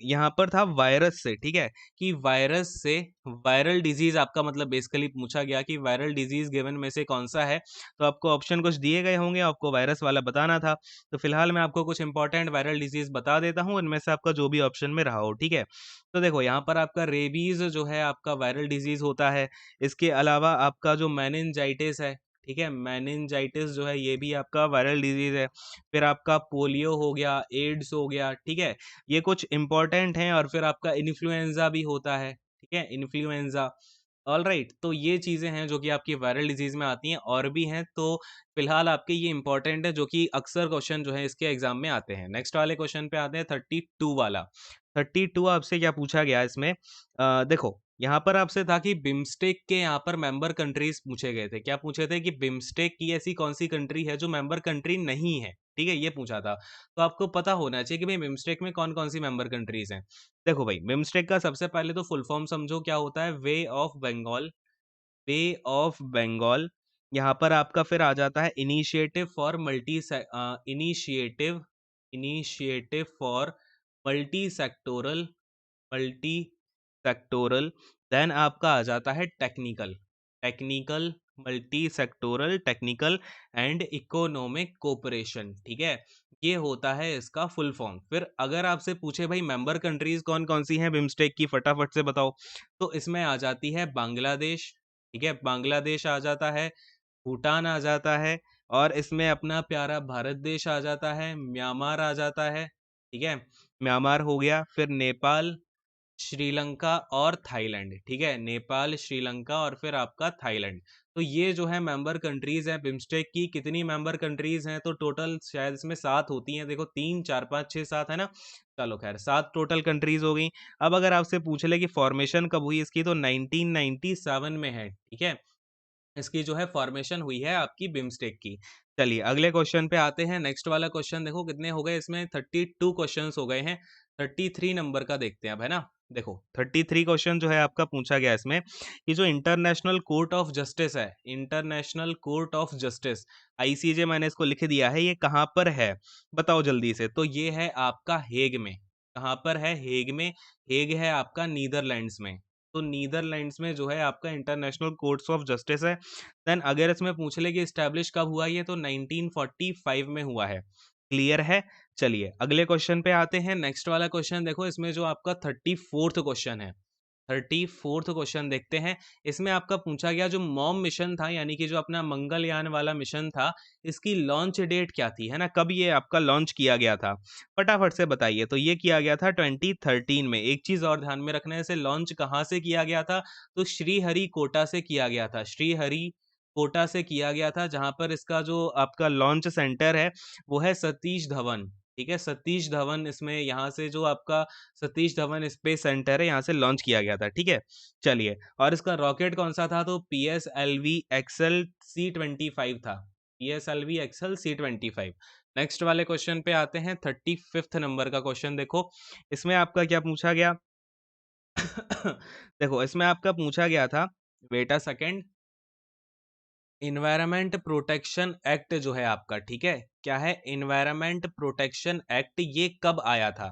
यहाँ पर था वायरस से, ठीक है, कि वायरस से, वायरल डिजीज आपका मतलब बेसिकली पूछा गया कि वायरल डिजीज गिवन में से कौन सा है। तो आपको ऑप्शन कुछ दिए गए होंगे, आपको वायरस वाला बताना था। तो फिलहाल मैं आपको कुछ इंपॉर्टेंट वायरल डिजीज बता देता हूँ, इनमें से आपका जो भी ऑप्शन में रहा हो, ठीक है। तो देखो यहाँ पर आपका रेबीज जो है आपका वायरल डिजीज होता है। इसके अलावा आपका जो मेनिनजाइटिस है, ठीक है, मेनिनजाइटिस जो है ये भी आपका वायरल डिजीज है। फिर आपका पोलियो हो गया, एड्स हो गया, ठीक है, ये कुछ इंपॉर्टेंट हैं। और फिर आपका इन्फ्लुएंजा भी होता है, ठीक है, इन्फ्लुएंजा। ऑल राइट, तो ये चीज़ें हैं जो कि आपकी वायरल डिजीज में आती हैं, और भी हैं। तो फिलहाल आपके ये इंपॉर्टेंट है, जो कि अक्सर क्वेश्चन जो है इसके एग्जाम में आते हैं। नेक्स्ट वाले क्वेश्चन पे आते हैं, 32 वाला। 32 आपसे क्या पूछा गया इसमें, देखो यहाँ पर आपसे था कि बिम्स्टेक के यहाँ पर मेंबर कंट्रीज पूछे गए थे। क्या पूछे थे कि बिम्स्टेक की ऐसी कौन सी कंट्री है जो मेंबर कंट्री नहीं है, ठीक है, ये पूछा था। तो आपको पता होना चाहिए कि भाई बिम्स्टेक में कौन कौन सी मेंबर कंट्रीज हैं। देखो भाई, बिम्स्टेक का सबसे पहले तो फुल फॉर्म समझो क्या होता है, bay of Bengal, bay of Bengal. यहाँ पर आपका फिर आ जाता है initiative for multi, initiative, initiative for multi sectoral, multi sectoral. Then आपका आ जाता है technical, technical, multi sectoral, technical and economic cooperation, ठीक है, ये होता है इसका फुल फॉर्म। फिर अगर आपसे पूछे भाई मेंबर कंट्रीज कौन कौन सी हैं बिम्स्टेक की, फटाफट से बताओ, तो इसमें आ जाती है बांग्लादेश, ठीक है, बांग्लादेश आ जाता है, भूटान आ जाता है, और इसमें अपना प्यारा भारत देश आ जाता है, म्यांमार आ जाता है, ठीक है, म्यांमार हो गया, फिर नेपाल, श्रीलंका और थाईलैंड, ठीक है, नेपाल, श्रीलंका और फिर आपका थाईलैंड। तो ये जो है मेंबर कंट्रीज हैं बिम्स्टेक की। कितनी मेंबर कंट्रीज हैं, तो टोटल शायद इसमें 7 होती हैं, देखो 3 4 5 6 7 है ना। चलो खैर 7 टोटल कंट्रीज हो गई। अब अगर आपसे पूछ ले कि फॉर्मेशन कब हुई इसकी, तो 1997 में है, ठीक है, इसकी जो है फॉर्मेशन हुई है आपकी बिम्स्टेक की। चलिए अगले क्वेश्चन पे आते हैं। नेक्स्ट वाला क्वेश्चन देखो कितने हो गए इसमें, 32 क्वेश्चंस हो गए हैं। 33 नंबर का देखते हैं अब, है ना। देखो 33 क्वेश्चन जो है आपका पूछा गया इसमें कि जो इंटरनेशनल कोर्ट ऑफ जस्टिस है, international court of justice, ICJ मैंने इसको लिख दिया है, ये कहाँ पर है, बताओ जल्दी से। तो ये है आपका हेग में। कहाँ पर है, हेग में। हेग है आपका नीदरलैंड्स में। तो नीदरलैंड्स में जो है आपका इंटरनेशनल कोर्ट्स ऑफ जस्टिस है। देन अगर इसमें पूछ ले कि इस्टेब्लिश कब हुआ ये, तो 1945 में हुआ है। क्लियर है। चलिए अगले क्वेश्चन पे आते हैं। नेक्स्ट वाला क्वेश्चन देखो, इसमें जो आपका 34th क्वेश्चन है, 34th क्वेश्चन देखते हैं। इसमें आपका पूछा गया जो मॉम मिशन था, यानी कि जो अपना मंगलयान वाला मिशन था, इसकी लॉन्च डेट क्या थी, है ना, कब ये आपका लॉन्च किया गया था, फटाफट से बताइए। तो ये किया गया था 2013 में। एक चीज और ध्यान में रखना है, इसे लॉन्च कहाँ से किया गया था, तो श्रीहरिकोटा से किया गया था, श्रीहरिकोटा से किया गया था, जहां पर इसका जो आपका लॉन्च सेंटर है वो है सतीश धवन, ठीक है, सतीश धवन। इसमें यहाँ से जो आपका सतीश धवन स्पेस सेंटर है, यहाँ से लॉन्च किया गया था, ठीक है। चलिए, और इसका रॉकेट कौन सा था, तो PSLV एक्सएल C25 था, PSLV एक्सएल C25। नेक्स्ट वाले क्वेश्चन पे आते हैं। 35th नंबर का क्वेश्चन देखो, इसमें आपका क्या पूछा गया देखो इसमें आपका पूछा गया था, wait a second, environment protection act जो है आपका, ठीक है, क्या है, इन्वायरमेंट प्रोटेक्शन एक्ट, ये कब आया था।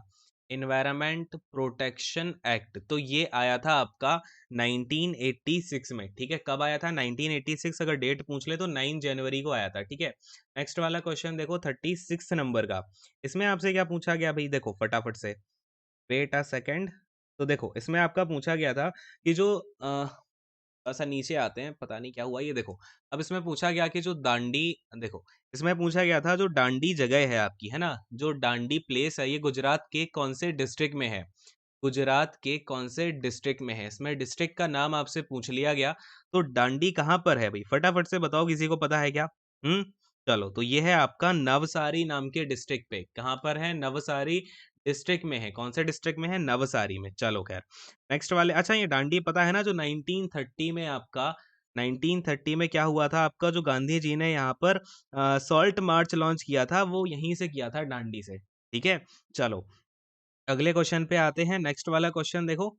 इन्वायरमेंट प्रोटेक्शन एक्ट, तो ये आया था आपका 1986 में। ठीक है, कब आया था? 1986। अगर डेट पूछ ले तो 9 जनवरी को आया था। ठीक है, नेक्स्ट वाला क्वेश्चन देखो 36 नंबर का। इसमें आपसे क्या पूछा गया भाई, देखो फटाफट से, वेट अ सेकेंड। तो देखो इसमें आपका पूछा गया था कि जो थोड़ा-सा नीचे आते हैं, पता नहीं क्या हुआ, ये देखो। अब इसमें पूछा गया कि जो दांडी, देखो इसमें पूछा गया था जो दांडी जगह है आपकी, है ना? जो दांडी प्लेस है, ये गुजरात के कौन से डिस्ट्रिक्ट में है? गुजरात के कौन से डिस्ट्रिक्ट में है? इसमें डिस्ट्रिक्ट का नाम आपसे पूछ लिया गया, तो दांडी कहाँ पर है भाई? फटाफट से बताओ, किसी को पता है क्या? चलो, तो ये है आपका नवसारी नाम के डिस्ट्रिक्ट पे। कहाँ पर है? नवसारी डिस्ट्रिक्ट में है। कौन से डिस्ट्रिक्ट में है? नवसारी में। चलो खैर, नेक्स्ट वाले, अच्छा ये दांडी पता है ना, जो 1930 में आपका, 1930 में क्या हुआ था आपका, जो गांधी जी ने यहाँ पर सॉल्ट मार्च लॉन्च किया था, वो यहीं से किया था, दांडी से। ठीक है, चलो अगले क्वेश्चन पे आते हैं। नेक्स्ट वाला क्वेश्चन देखो,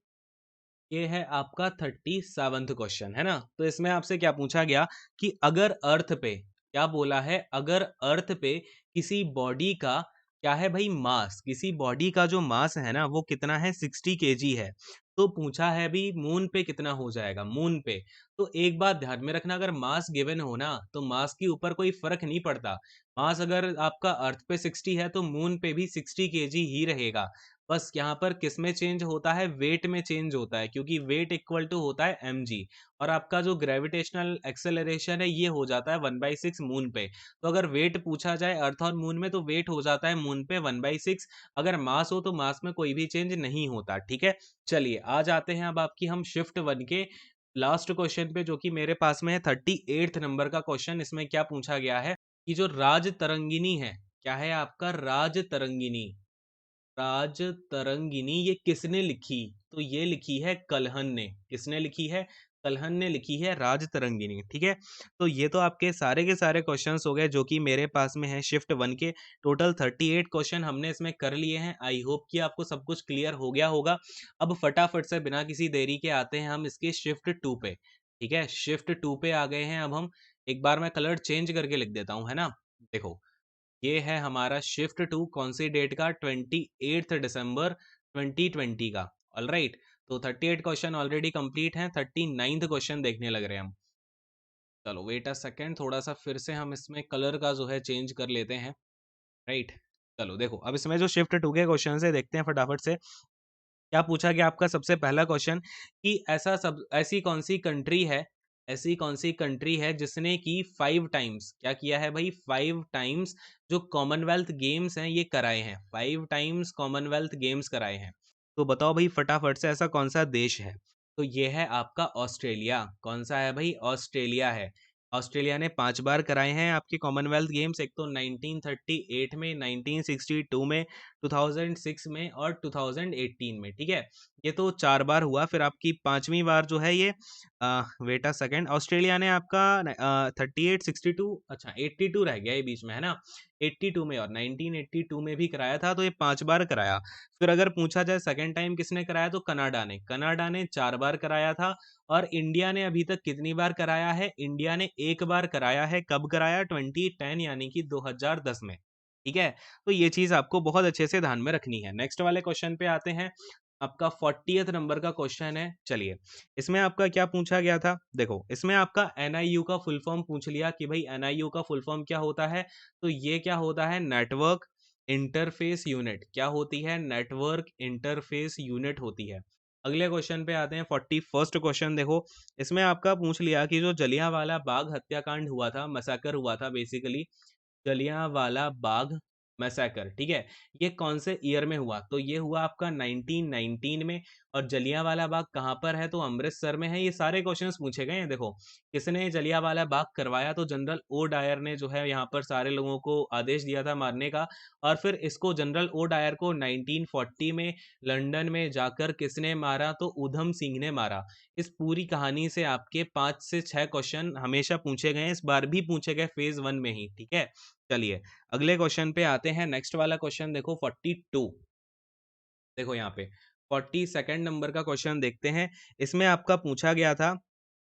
ये है आपका 37th क्वेश्चन, है ना? तो इसमें आपसे क्या पूछा गया कि अगर अर्थ पे, क्या बोला है, अगर अर्थ पे किसी बॉडी का क्या है भाई, मास, किसी बॉडी का जो मास है ना वो कितना है, 60 केजी है। तो पूछा है भी मून पे कितना हो जाएगा, मून पे। तो एक बात ध्यान में रखना, अगर मास गिवन हो ना तो मास के ऊपर कोई फर्क नहीं पड़ता। मास अगर आपका अर्थ पे 60 है तो मून पे भी 60 केजी ही रहेगा। बस यहाँ पर किस में चेंज होता है, वेट में चेंज होता है, क्योंकि वेट इक्वल टू होता है mg, और आपका जो ग्रेविटेशनल एक्सेलरेशन है ये हो जाता है 1/6 मून पे। तो अगर वेट पूछा जाए अर्थ और मून में, तो वेट हो जाता है मून पे 1/6। अगर मास हो तो मास में कोई भी चेंज नहीं होता। ठीक है, चलिए आ जाते हैं अब आपकी हम शिफ्ट 1 के लास्ट क्वेश्चन पे, जो कि मेरे पास में है 38 नंबर का क्वेश्चन। इसमें क्या पूछा गया है कि जो राज तरंगिनी है, क्या है आपका, राज तरंगिनी, राज तरंगिनी, ये किसने लिखी? तो ये लिखी है कल्हन ने। किसने लिखी है? कल्हन ने लिखी है राज तरंगिनी। ठीक है, तो ये तो आपके सारे के सारे क्वेश्चंस हो गए जो कि मेरे पास में है शिफ्ट 1 के। टोटल 38 क्वेश्चन हमने इसमें कर लिए हैं। आई होप कि आपको सब कुछ क्लियर हो गया होगा। अब फटाफट से बिना किसी देरी के आते हैं हम इसके शिफ्ट 2 पे। ठीक है, शिफ्ट 2 पे आ गए हैं अब हम। एक बार मैं कलर चेंज करके लिख देता हूँ, है ना? देखो, ये है हमारा शिफ्ट 2, कौन सी डेट का, 28 दिसंबर 2020 का। ऑल राइट, तो 38 क्वेश्चन ऑलरेडी कंप्लीट हैं। 39th क्वेश्चन देखने लग रहे हैं हम। चलो वेट अ सेकेंड, थोड़ा सा फिर से हम इसमें कलर का जो है चेंज कर लेते हैं। राइट, चलो देखो अब इसमें जो शिफ्ट 2 के क्वेश्चन है देखते हैं फटाफट से। क्या पूछा गया आपका सबसे पहला क्वेश्चन कि ऐसी कौन सी कंट्री है, ऐसी कौन सी कंट्री है जिसने कि 5 टाइम्स, क्या किया है भाई, 5 टाइम्स जो कॉमनवेल्थ गेम्स हैं ये कराए हैं, 5 टाइम्स कॉमनवेल्थ गेम्स कराए हैं। तो बताओ भाई फटाफट से, ऐसा कौन सा देश है? तो ये है आपका ऑस्ट्रेलिया। कौन सा है भाई? ऑस्ट्रेलिया है। ऑस्ट्रेलिया ने 5 बार कराए हैं आपके कॉमनवेल्थ गेम्स, एक तो 1938 में, 1962 में, 2006 में और 2018 में। ठीक है, ये तो 4 बार हुआ। फिर आपकी 5वीं बार जो है ये, वेट अ सेकेंड, ऑस्ट्रेलिया ने आपका 38, 62, अच्छा 82 रह गया ये बीच में, है ना? 82 में और 1982 में भी कराया था, तो ये 5 बार कराया। फिर अगर पूछा जाए सेकेंड टाइम किसने कराया, तो कनाडा ने 4 बार कराया था। और इंडिया ने अभी तक कितनी बार कराया है? इंडिया ने 1 बार कराया है। कब कराया? 2010 यानी कि 2010 में। ठीक है, तो ये चीज आपको बहुत अच्छे से ध्यान में रखनी है। नेक्स्ट वाले क्वेश्चन पे आते हैं। आपका 40th नंबर का क्वेश्चन है। चलिए, इसमें आपका क्या पूछा गया था, देखो इसमें आपका एनआईयू का फुल फॉर्म पूछ लिया कि भाई एनआईयू का फुल फॉर्म क्या होता है। तो ये क्या होता है, नेटवर्क इंटरफेस यूनिट। क्या होती है? नेटवर्क इंटरफेस यूनिट होती है। अगले क्वेश्चन पे आते हैं, 41st क्वेश्चन देखो। इसमें आपका पूछ लिया कि जो जलियांवाला बाग हत्याकांड हुआ था, मसाकर हुआ था बेसिकली, जलियांवाला बाग मैसेकर, ठीक है, ये कौन से ईयर में हुआ? तो ये हुआ आपका 1919 में। और जलियांवाला बाग कहाँ पर है? तो अमृतसर में है। ये सारे क्वेश्चंस पूछे गए हैं। देखो, किसने जलियांवाला बाग करवाया? तो जनरल ओ डायर ने जो है यहाँ पर सारे लोगों को आदेश दिया था मारने का। और फिर इसको, जनरल ओ डायर को 1940 में लंदन में जाकर किसने मारा? तो उधम सिंह ने मारा। इस पूरी कहानी से आपके 5 से 6 क्वेश्चन हमेशा पूछे गए, इस बार भी पूछे गए फेज 1 में ही। ठीक है, चलिए अगले क्वेश्चन पे आते हैं। नेक्स्ट वाला क्वेश्चन देखो 42, देखो यहाँ पे 42nd नंबर का क्वेश्चन देखते हैं। इसमें आपका पूछा गया था,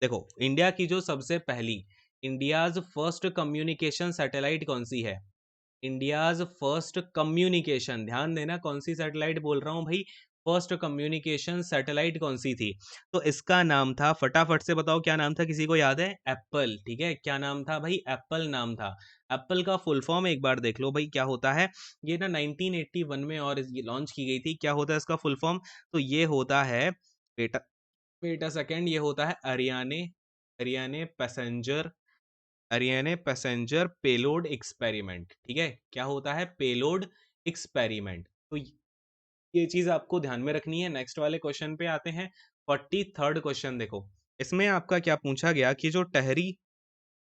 देखो इंडिया की जो सबसे पहली, इंडियाज फर्स्ट कम्युनिकेशन सैटेलाइट कौन सी है? इंडियाज फर्स्ट कम्युनिकेशन, ध्यान देना कौन सी सैटेलाइट बोल रहा हूँ भाई, फर्स्ट कम्युनिकेशन सैटेलाइट कौन सी थी? तो इसका नाम था, फटाफट से बताओ क्या नाम था, किसी को याद है? एप्पल, ठीक है, क्या नाम था भाई? एप्पल नाम था। एप्पल का फुल फॉर्म एक बार देख लो भाई क्या होता है। ये ना 1981 में और लॉन्च की गई थी। क्या होता है इसका फुल फॉर्म? तो ये होता है, बेटा बेटा सेकंड, ये होता है अरियाने, अरियाने पैसेंजर, अरियाने पैसेंजर पेलोड एक्सपेरिमेंट, ठीक है, क्या होता है? Payload experiment. तो ये चीज आपको ध्यान में रखनी है। नेक्स्ट वाले क्वेश्चन पे आते हैं। 43rd क्वेश्चन देखो, इसमें आपका क्या पूछा गया कि जो टहरी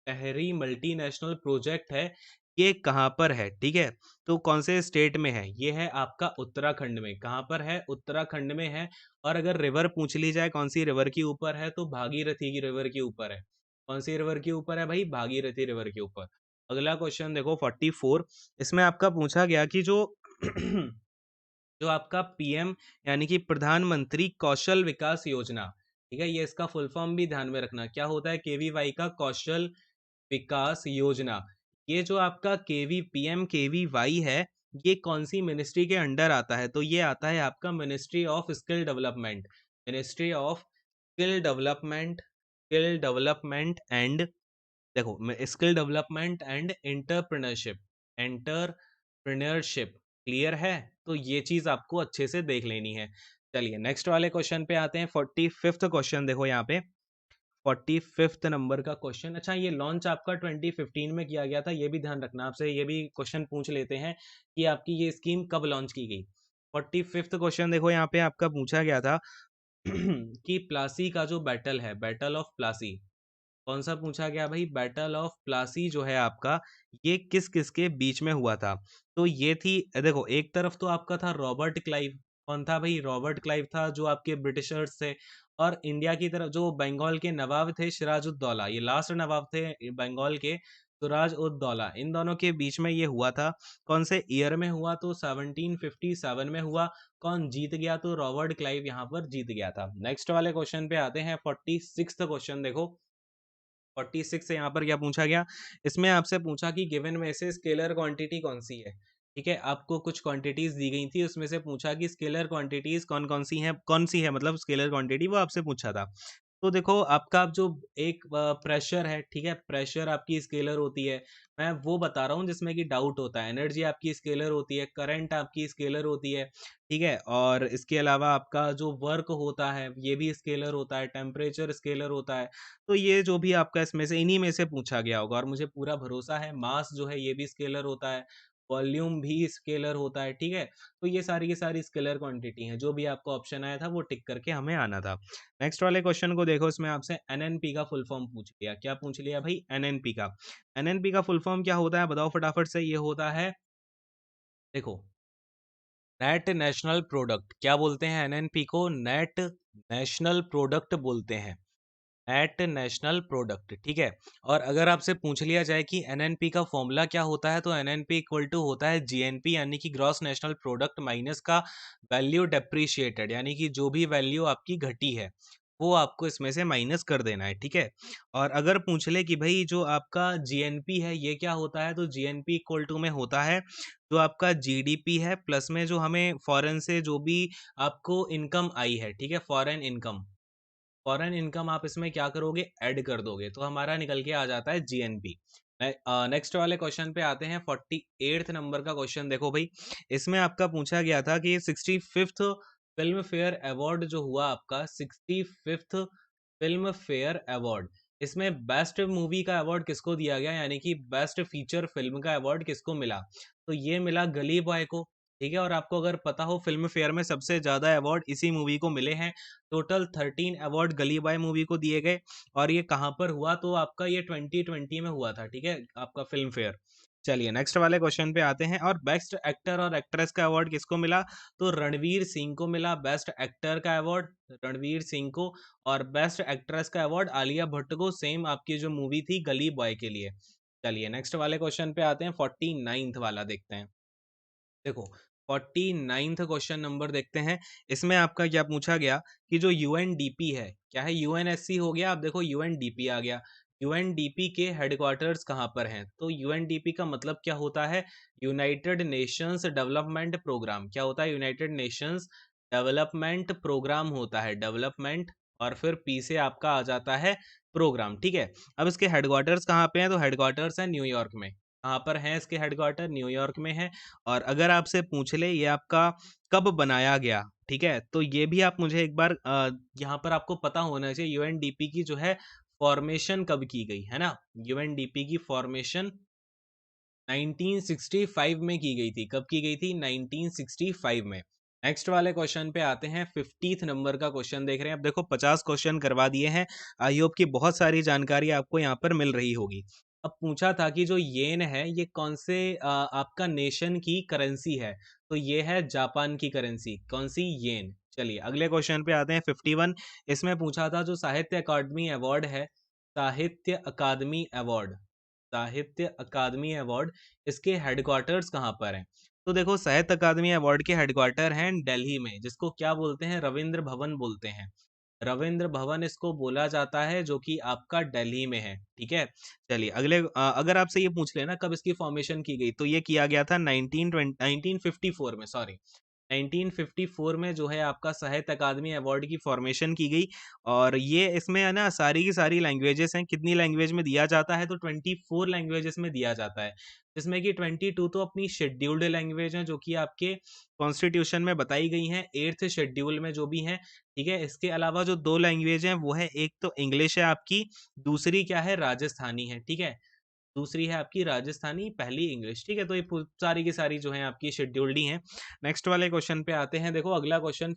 टहरी मल्टीनेशनल प्रोजेक्ट है ये कहाँ पर है, ठीक है, तो कौन से स्टेट में है? ये है आपका उत्तराखंड में। कहाँ पर है? उत्तराखंड में है। और अगर रिवर पूछ ली जाए कौन सी रिवर के ऊपर है, तो भागीरथी की रिवर के ऊपर है। कौन सी रिवर के ऊपर है भाई? भागीरथी रिवर के ऊपर। अगला क्वेश्चन देखो 44, इसमें आपका पूछा गया कि जो जो आपका पीएम यानी कि प्रधानमंत्री कौशल विकास योजना, ठीक है, ये इसका फुल फॉर्म भी ध्यान में रखना, क्या होता है? केवीवाई का कौशल विकास योजना। ये जो आपका केवी पीएम केवीवाई है, ये कौन सी मिनिस्ट्री के अंडर आता है? तो ये आता है आपका ministry of skill development, ministry of skill development, skill development and, देखो skill development and entrepreneurship, entrepreneurship, clear है? तो ये चीज आपको अच्छे से देख लेनी है। चलिए नेक्स्ट वाले क्वेश्चन पे आते हैं। 45th क्वेश्चन देखो यहाँ पे, 45th नंबर का क्वेश्चन। अच्छा, ये लॉन्च आपका 2015 में किया गया था, ये भी ध्यान रखना। आपसे ये भी क्वेश्चन पूछ लेते हैं कि आपकी ये स्कीम कब लॉन्च की गई। 45th क्वेश्चन देखो यहाँ पे आपका पूछा गया था कि प्लासी का जो बैटल है, बैटल ऑफ प्लासी, कौन सा पूछा गया भाई? बैटल ऑफ प्लासी जो है आपका, ये किस किस के बीच में हुआ था? तो ये थी, देखो एक तरफ तो आपका था रॉबर्ट क्लाइव। कौन था भाई? रॉबर्ट क्लाइव था, जो आपके ब्रिटिशर्स थे। और इंडिया की तरफ जो बंगाल के नवाब थे, सिराजुद्दौला, ये लास्ट नवाब थे बंगाल के, सिराज उद दौला, इन दोनों के बीच में ये हुआ था। कौन से ईयर में हुआ? तो 1757 में हुआ। कौन जीत गया? तो रॉबर्ट क्लाइव यहाँ पर जीत गया था। नेक्स्ट वाले क्वेश्चन पे आते हैं। 46th क्वेश्चन देखो, 46 से यहाँ पर क्या पूछा गया? इसमें आपसे पूछा कि गिवन में से स्केलर क्वांटिटी कौन सी है, ठीक है, आपको कुछ क्वांटिटीज दी गई थी, उसमें से पूछा कि स्केलर क्वांटिटीज कौन कौन सी हैं, कौन सी है मतलब स्केलर क्वांटिटी, वो आपसे पूछा था। तो देखो आपका जो एक प्रेशर है, ठीक है, प्रेशर आपकी स्केलर होती है। मैं वो बता रहा हूँ जिसमें कि डाउट होता है। एनर्जी आपकी स्केलर होती है, करंट आपकी स्केलर होती है, ठीक है, और इसके अलावा आपका जो वर्क होता है ये भी स्केलर होता है, टेम्परेचर स्केलर होता है। तो ये जो भी आपका इसमें से इन्हीं में से पूछा गया होगा, और मुझे पूरा भरोसा है। मास जो है ये भी स्केलर होता है, वॉल्यूम भी स्केलर होता है, ठीक है। तो ये सारी की सारी स्केलर क्वांटिटी हैं। जो भी आपको ऑप्शन आया था वो टिक करके हमें आना था। नेक्स्ट वाले क्वेश्चन को देखो, इसमें आपसे एनएनपी का फुल फॉर्म पूछ लिया। क्या पूछ लिया भाई? एनएनपी का। एनएनपी का फुल फॉर्म क्या होता है बताओ फटाफट से? ये होता है, देखो, नेट नेशनल प्रोडक्ट। क्या बोलते हैं एनएनपी को? नेट नेशनल प्रोडक्ट बोलते हैं, नेट नेशनल प्रोडक्ट, ठीक है। और अगर आपसे पूछ लिया जाए कि एनएनपी का फॉर्मूला क्या होता है, तो एनएनपी इक्वल टू होता है जीएनपी, यानी कि ग्रॉस नेशनल प्रोडक्ट माइनस का वैल्यू डेप्रिशिएटेड, यानी कि जो भी वैल्यू आपकी घटी है वो आपको इसमें से माइनस कर देना है, ठीक है। और अगर पूछ ले कि भाई जो आपका जीएनपी है ये क्या होता है, तो जीएनपी इक्वल टू में होता है जो आपका जीडीपी है, प्लस में जो हमें फॉरेन से जो भी आपको इनकम आई है, ठीक है, फॉरेन इनकम, फॉरेन इनकम आप इसमें क्या करोगे? ऐड कर दोगे, तो हमारा निकल के आ जाता है जीएनपी। नेक्स्ट वाले क्वेश्चन पे आते हैं। 48th नंबर का क्वेश्चन देखो भाई, इसमें आपका पूछा गया था कि 65th फिल्म फेयर अवार्ड जो हुआ आपका, 65th फिल्म फेयर अवार्ड, इसमें बेस्ट मूवी का अवार्ड किसको दिया गया, यानी कि बेस्ट फीचर फिल्म का अवार्ड किसको मिला? तो ये मिला गली बॉय को, ठीक है। और आपको अगर पता हो फिल्म फेयर में सबसे ज्यादा अवार्ड इसी मूवी को मिले हैं। टोटल 13 अवार्ड गली बॉय मूवी को दिए गए। और ये कहाँ पर हुआ? तो आपका ये 2020 में हुआ था, ठीक है, आपका फिल्म फेयर। चलिए नेक्स्ट वाले क्वेश्चन पे आते हैं। और बेस्ट एक्टर और एक्ट्रेस का अवार्ड किसको मिला? तो रणवीर सिंह को मिला बेस्ट एक्टर का अवार्ड, रणवीर सिंह को। और बेस्ट एक्ट्रेस का अवार्ड आलिया भट्ट को, सेम आपकी जो मूवी थी गली बॉय के लिए। चलिए नेक्स्ट वाले क्वेश्चन पे आते हैं। 49th वाला देखते हैं। देखो 49th क्वेश्चन नंबर देखते हैं। इसमें आपका क्या पूछा गया कि जो यूएनडीपी है, क्या है? यूएनएससी हो गया, अब देखो यूएनडीपी आ गया। यूएनडीपी के हेडक्वार्टर्स कहाँ पर हैं? तो यूएनडीपी का मतलब क्या होता है? United Nations Development Programme. क्या होता है? यूनाइटेड नेशंस डेवलपमेंट प्रोग्राम होता है, डेवलपमेंट, और फिर पी से आपका आ जाता है प्रोग्राम, ठीक है। अब इसके हेडक्वार्टर्स कहाँ पे हैं? तो हेडक्वार्टर्स है न्यूयॉर्क में। कहाँ पर हैं इसके हेडक्वार्टर? न्यूयॉर्क में है। और अगर आपसे पूछ ले ये आपका कब बनाया गया, ठीक है, तो ये भी आप मुझे एक बार यहाँ पर आपको पता होना चाहिए यूएनडीपी की जो है फॉर्मेशन कब की गई है ना। यूएनडीपी की फॉर्मेशन 1965 में की गई थी। कब की गई थी? 1965 में। नेक्स्ट वाले क्वेश्चन पे आते हैं। 50th नंबर का क्वेश्चन देख रहे हैं। अब देखो 50 क्वेश्चन करवा दिए हैं। आई होप की बहुत सारी जानकारी आपको यहाँ पर मिल रही होगी। अब पूछा था कि जो येन है ये कौन से आपका नेशन की करेंसी है? तो ये है जापान की करेंसी। कौन सी? येन। चलिए अगले क्वेश्चन पे आते हैं। 51 इसमें पूछा था जो साहित्य अकादमी अवार्ड है, साहित्य अकादमी अवार्ड, साहित्य अकादमी अवार्ड, इसके हेडक्वार्टर्स कहाँ पर हैं? तो देखो साहित्य अकादमी अवार्ड के हेडक्वार्टर हैं दिल्ली में, जिसको क्या बोलते हैं? रविंद्र भवन बोलते हैं। रविंद्र भवन इसको बोला जाता है, जो कि आपका दिल्ली में है, ठीक है। चलिए अगले अगर आपसे ये पूछ लेना कब इसकी फॉर्मेशन की गई, तो ये किया गया था 1954 में, सॉरी 1954 में जो है आपका साहित्य अकादमी अवार्ड की फॉर्मेशन की गई। और ये इसमें है ना सारी की सारी लैंग्वेजेस हैं। कितनी लैंग्वेज में दिया जाता है? तो 24 लैंग्वेजेस में दिया जाता है, जिसमें कि 22 तो अपनी शेड्यूल्ड लैंग्वेज हैं जो कि आपके कॉन्स्टिट्यूशन में बताई गई हैं, 8th शेड्यूल में जो भी हैं, ठीक है। इसके अलावा जो 2 लैंग्वेज हैं वो है, एक तो इंग्लिश है आपकी, दूसरी क्या है? राजस्थानी है, ठीक है। दूसरी है आपकी राजस्थानी, पहली इंग्लिश, ठीक है। तो ये सारी की सारी जो है आपकी शेड्यूल्ड ही हैं। नेक्स्ट वाले क्वेश्चन पे आते हैं। देखो अगला क्वेश्चन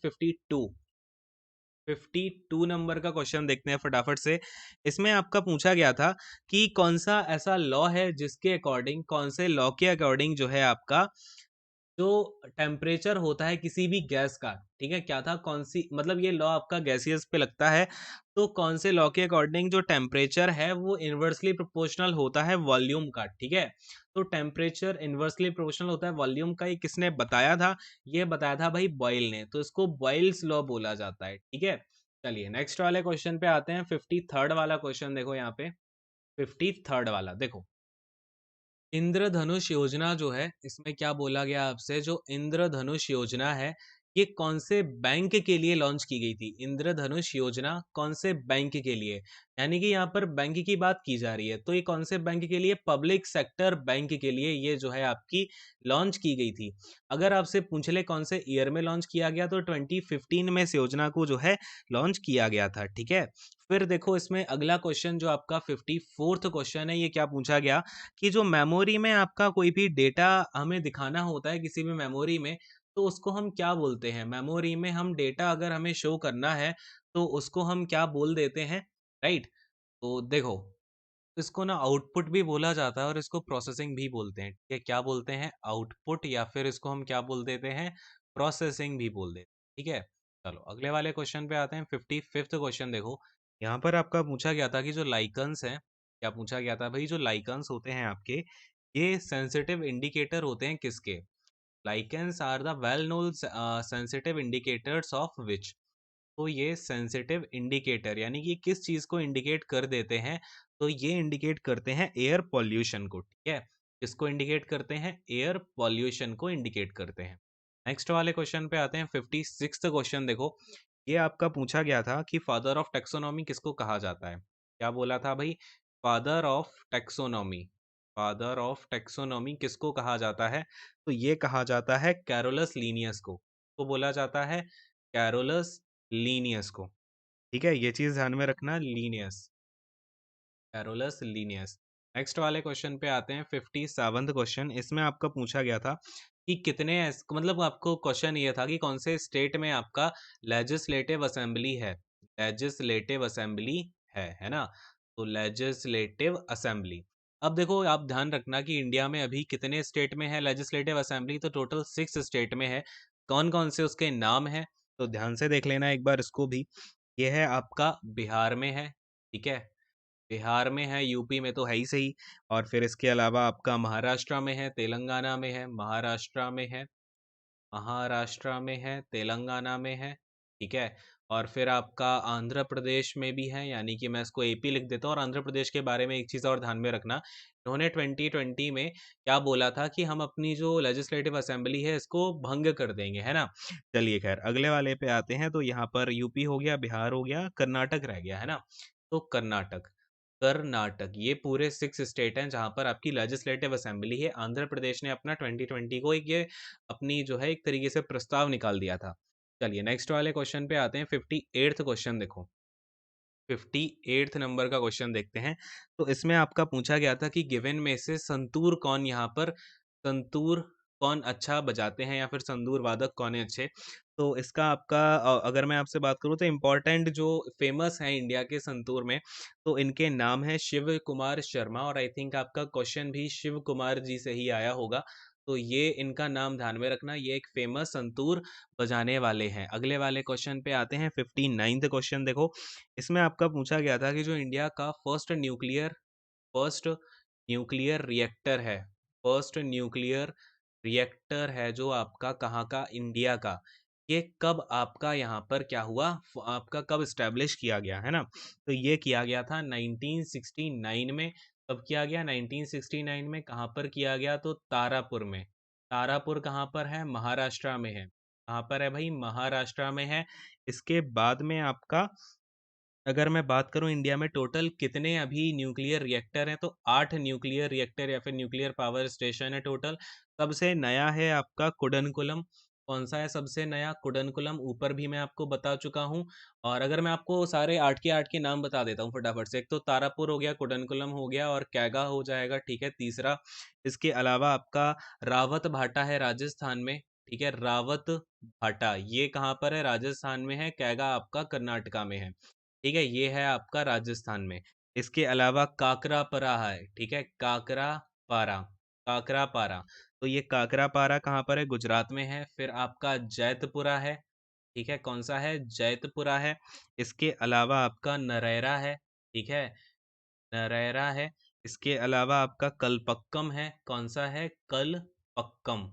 52 नंबर का क्वेश्चन देखते हैं फटाफट से। इसमें आपका पूछा गया था कि कौन सा ऐसा लॉ है जिसके अकॉर्डिंग, कौन से लॉ के अकॉर्डिंग जो है आपका जो टेम्परेचर होता है किसी भी गैस का, ठीक है, क्या था? कौन सी, मतलब ये लॉ आपका गैसियस पे लगता है, तो कौन से लॉ के अकॉर्डिंग जो टेम्परेचर है वो इन्वर्सली प्रोपोर्शनल होता है वॉल्यूम का, ठीक है। तो टेम्परेचर इन्वर्सली प्रोपोर्शनल होता है वॉल्यूम का, ये किसने बताया था? ये बताया था भाई बॉयल ने। तो इसको बॉयल्स लॉ बोला जाता है, ठीक है। चलिए नेक्स्ट वाले क्वेश्चन पे आते हैं। 53rd वाला क्वेश्चन देखो यहाँ पे। 53rd वाला देखो, इंद्रधनुष योजना जो है, इसमें क्या बोला गया आपसे? जो इंद्रधनुष योजना है ये कौन से बैंक के लिए लॉन्च की गई थी? इंद्रधनुष योजना कौन से बैंक के लिए? यानी कि यहाँ पर बैंक की बात की जा रही है, तो ये कौन से बैंक के लिए? पब्लिक सेक्टर बैंक के लिए ये जो है आपकी लॉन्च की गई थी। अगर आपसे पूछ ले कौन से ईयर में लॉन्च किया गया, तो 2015 में इस योजना को जो है लॉन्च किया गया था, ठीक है। फिर देखो इसमें अगला क्वेश्चन जो आपका 54th क्वेश्चन है, ये क्या पूछा गया कि जो मेमोरी में आपका कोई भी डेटा हमें दिखाना होता है किसी भी मेमोरी में, तो उसको हम क्या बोलते हैं? मेमोरी में हम डेटा अगर हमें शो करना है तो उसको हम क्या बोल देते हैं? राइट। तो देखो इसको ना आउटपुट भी बोला जाता है और इसको प्रोसेसिंग भी बोलते हैं, ठीक है। क्या बोलते हैं? आउटपुट, या फिर इसको हम क्या बोल देते हैं? प्रोसेसिंग भी बोल देते हैं, ठीक है। चलो अगले वाले क्वेश्चन पे आते हैं। 55th क्वेश्चन देखो, यहाँ पर आपका पूछा गया था कि जो लाइकन्स हैं, क्या पूछा गया था भाई? जो लाइकन्स होते हैं आपके, ये सेंसिटिव इंडिकेटर होते हैं किसके? Lichens are the well known sensitive indicators of which. तो ये सेंसिटिव इंडिकेटर यानी कि किस चीज को इंडिकेट कर देते हैं? तो ये इंडिकेट करते हैं एयर पॉल्यूशन को, ठीक है। किसको इंडिकेट करते हैं? एयर पॉल्यूशन को इंडिकेट करते हैं। नेक्स्ट वाले क्वेश्चन पे आते हैं। 56th क्वेश्चन देखो, ये आपका पूछा गया था कि फादर ऑफ टेक्सोनॉमी किसको कहा जाता है? क्या बोला था भाई? Father of taxonomy, father of taxonomy किसको कहा जाता है? तो ये कहा जाता है कैरोलस लीनियस को। तो बोला जाता है कैरोलस लीनियस को, ठीक है। ये चीज ध्यान में रखना, लीनियस, कैरोलस लीनियस। नेक्स्ट वाले क्वेश्चन पे आते हैं। 57th क्वेश्चन, इसमें आपका पूछा गया था कि कितने मतलब आपको क्वेश्चन ये था कि कौन से स्टेट में आपका लेजिस्लेटिव असेंबली है? लेजिस्लेटिव असेंबली है ना। तो लेजिस्लेटिव असेंबली। अब देखो आप ध्यान रखना कि इंडिया में अभी कितने स्टेट में है लेजिस्लेटिव असेंबली? तो टोटल 6 स्टेट में है। कौन कौन से उसके नाम है? तो ध्यान से देख लेना एक बार इसको भी। ये है आपका बिहार में है, ठीक है। बिहार में है, यूपी में तो है ही सही। और फिर इसके अलावा आपका महाराष्ट्र में है, तेलंगाना में है, महाराष्ट्र में है, महाराष्ट्र में है, तेलंगाना में है, ठीक है। और फिर आपका आंध्र प्रदेश में भी है, यानी कि मैं इसको एपी लिख देता हूँ। और आंध्र प्रदेश के बारे में एक चीज़ और ध्यान में रखना, इन्होंने 2020 में क्या बोला था कि हम अपनी जो लेजिस्लेटिव असेंबली है इसको भंग कर देंगे, है ना। चलिए खैर अगले वाले पे आते हैं। तो यहाँ पर यूपी हो गया, बिहार हो गया, कर्नाटक रह गया, है ना। तो कर्नाटक, कर्नाटक ये पूरे 6 स्टेट हैं जहाँ पर आपकी लेजिस्लेटिव असेंबली है। आंध्र प्रदेश ने अपना 2020 को एक ये अपनी जो है एक तरीके से प्रस्ताव निकाल दिया था। चलिए नेक्स्ट वाले क्वेश्चन पे आते हैं। 58th क्वेश्चन देखो, 58th नंबर का क्वेश्चन देखते हैं। तो इसमें आपका पूछा गया था कि गिवन में से संतूर कौन, यहाँ पर संतूर कौन अच्छा बजाते हैं या फिर संतूर वादक कौन है अच्छे। तो इसका आपका अगर मैं आपसे बात करूँ तो इम्पोर्टेंट जो फेमस हैं इंडिया के संतूर में, तो इनके नाम है शिव कुमार शर्मा। और आई थिंक आपका क्वेश्चन भी शिव कुमार जी से ही आया होगा। तो ये इनका नाम ध्यान में रखना, ये एक फेमस संतूर बजाने वाले हैं। अगले वाले क्वेश्चन पे आते हैं। 59th क्वेश्चन देखो, इसमें आपका पूछा गया था कि जो इंडिया का फर्स्ट न्यूक्लियर रिएक्टर है, फर्स्ट न्यूक्लियर रिएक्टर है जो आपका कहाँ का, इंडिया का, ये कब आपका यहाँ पर क्या हुआ, आपका कब स्टैब्लिश किया गया, है ना। तो ये किया गया था 1969 में। कब किया गया, 1969 में। कहाँ पर किया गया, तो तारापुर में। तारापुर कहाँ पर है, महाराष्ट्र में है। कहाँ पर है भाई, महाराष्ट्र में है। इसके बाद में आपका अगर मैं बात करूं इंडिया में टोटल कितने अभी न्यूक्लियर रिएक्टर हैं, तो 8 न्यूक्लियर रिएक्टर या फिर न्यूक्लियर पावर स्टेशन है टोटल। सबसे नया है आपका कुडनकुलम। कौन सा है सबसे नया, कुडनकुलम। ऊपर भी मैं आपको बता चुका हूं। और अगर मैं आपको सारे 8 के 8 के नाम बता देता हूं फटाफट से, एक तो तारापुर हो गया, कुडनकुलम हो गया, और कैगा हो जाएगा, ठीक है, तीसरा। इसके अलावा आपका रावत भाटा है राजस्थान में, ठीक है, रावत भाटा ये कहाँ पर है, राजस्थान में है। कैगा आपका कर्नाटका में है, ठीक है, ये है आपका राजस्थान में। इसके अलावा काकरापारा है, ठीक है, काकरापारा, काकरापारा। तो ये काकरापारा कहाँ पर है, गुजरात में है। फिर आपका जैतपुरा है, ठीक है, कौन सा है, जैतपुरा है। इसके अलावा आपका नरेरा है, ठीक है, नरेरा है। इसके अलावा आपका कलपक्कम है, कौन सा है, कलपक्कम,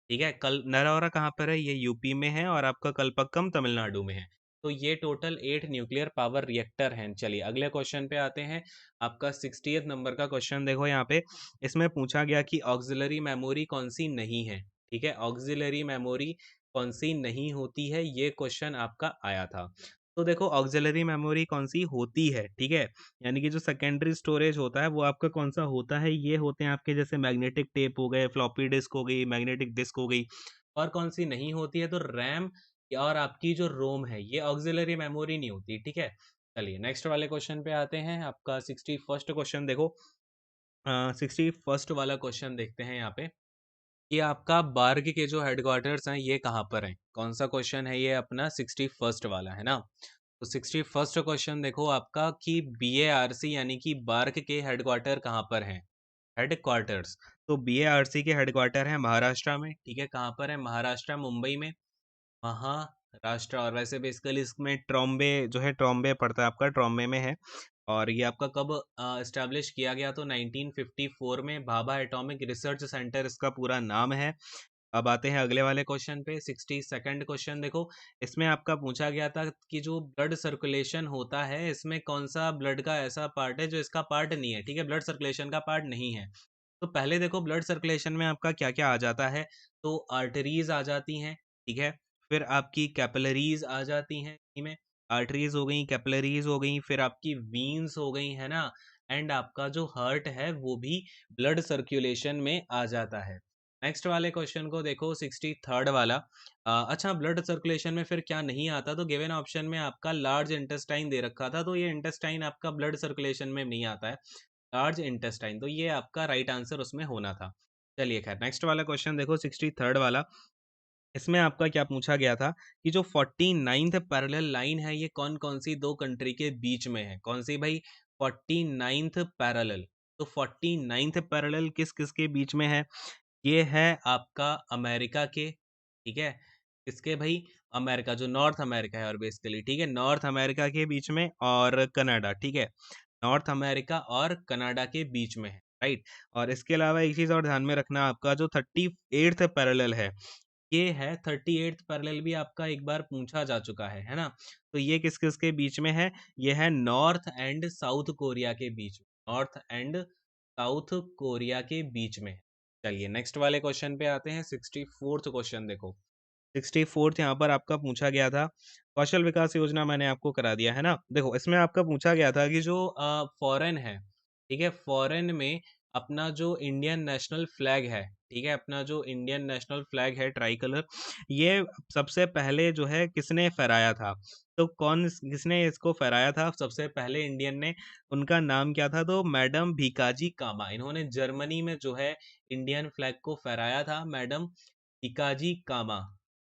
ठीक है। कल नरौरा कहाँ पर है, ये यूपी में है, और आपका कलपक्कम तमिलनाडु में है। तो ये टोटल 8 न्यूक्लियर पावर रिएक्टर हैं। चलिए अगले क्वेश्चन पे आते हैं। आपका 60th नंबर का क्वेश्चन देखो यहाँ पे, इसमें पूछा गया कि ऑक्सिलरी मेमोरी कौन सी नहीं है, ठीक है, ऑक्सिलरी मेमोरी कौन सी नहीं होती है, ये क्वेश्चन आपका आया था। तो देखो ऑक्सिलरी मेमोरी कौन सी होती है, ठीक है, यानी कि जो सेकेंडरी स्टोरेज होता है वो आपका कौन सा होता है, ये होते हैं आपके जैसे मैग्नेटिक टेप हो गए, फ्लॉपी डिस्क हो गई, मैग्नेटिक डिस्क हो गई। और कौन सी नहीं होती है, तो रैम और आपकी जो रोम है, ये ऑक्सिलरी मेमोरी नहीं होती, ठीक है। चलिए नेक्स्ट वाले क्वेश्चन पे आते हैं। आपका 61st क्वेश्चन देखो, 61st वाला क्वेश्चन देखते हैं यहाँ पे। ये आपका बार्ग के जो हेडक्वार्टर्स हैं ये कहाँ पर हैं, कौन सा क्वेश्चन है ये अपना 61st वाला, है ना। तो 61st क्वेश्चन देखो आपका कि BARC यानी कि बार्क के हेडक्वार्टर कहाँ पर हैं, हेडक्वार्टर्स। तो BARC के हेडक्वार्टर है महाराष्ट्र में, ठीक है, कहाँ पर है, महाराष्ट्र, मुंबई में, महाराष्ट्र। और वैसे बेसिकली इसमें ट्रॉम्बे जो है, ट्रॉम्बे पड़ता है आपका, ट्रॉम्बे में है। और ये आपका कब एस्टैब्लिश किया गया, तो 1954 में, भाभा एटॉमिक रिसर्च सेंटर इसका पूरा नाम है। अब आते हैं अगले वाले क्वेश्चन पे। 62nd क्वेश्चन देखो, इसमें आपका पूछा गया था कि जो ब्लड सर्कुलेशन होता है इसमें कौन सा ब्लड का ऐसा पार्ट है जो इसका पार्ट नहीं है, ठीक है, ब्लड सर्कुलेशन का पार्ट नहीं है। तो पहले देखो ब्लड सर्कुलेशन में आपका क्या क्या आ जाता है, तो आर्टरीज आ जाती हैं, ठीक है, फिर आपकी कैपिलरीज आ जाती हैं, में आर्टरीज हो गई, कैपिलरीज हो गई, फिर आपकी वीन्स हो गई, है ना। एंड आपका जो हार्ट है वो भी ब्लड सर्कुलेशन में आ जाता है। नेक्स्ट वाले क्वेश्चन को देखो, 63rd वाला। अच्छा, ब्लड सर्कुलेशन में फिर क्या नहीं आता, तो गिवन ऑप्शन में आपका लार्ज इंटेस्टाइन दे रखा था, तो ये इंटेस्टाइन आपका ब्लड सर्कुलेशन में नहीं आता है, लार्ज इंटेस्टाइन, तो ये आपका राइट आंसर उसमें होना था। चलिए खैर नेक्स्ट वाला क्वेश्चन देखो, 63rd वाला। इसमें आपका क्या पूछा गया था कि जो 49th पैरेलल लाइन है ये कौन कौन सी दो कंट्री के बीच में है, कौन सी भाई, 49th पैरेलल। तो 49th पैरेलल किस किस के बीच में है, ये है आपका अमेरिका के, ठीक है, किसके भाई, अमेरिका, जो नॉर्थ अमेरिका है, और बेसिकली ठीक है, नॉर्थ अमेरिका के बीच में, और कनाडा, ठीक है, नॉर्थ अमेरिका और कनाडा के बीच में है, राइट। और इसके अलावा एक चीज और ध्यान में रखना, आपका जो 38th पैरेलल है, ये है 38th पैरेलल भी आपका एक बार पूछा जा चुका है ना? तो ये किस-किस के बीच में है? ये है नॉर्थ एंड साउथ कोरिया के बीच में, नॉर्थ एंड साउथ कोरिया के बीच में। चलिए नेक्स्ट वाले क्वेश्चन पे आते हैं, 64th क्वेश्चन देखो। 64th यहाँ पर आपका पूछा गया था, कौशल विकास योजना मैंने आपको करा दिया है ना? देखो इसमें आपका पूछा गया था कि जो फॉरेन है, ठीक है? फॉरेन में अपना जो इंडियन नेशनल फ्लैग है, ठीक है? अपना जो इंडियन नेशनल फ्लैग है ट्राई कलर, ये सबसे पहले जो है किसने फहराया था? तो किसने इसको फहराया था सबसे पहले इंडियन ने? उनका नाम क्या था? तो मैडम भीकाजी कामा, इन्होंने जर्मनी में जो है इंडियन फ्लैग को फहराया था, मैडम भीकाजी कामा,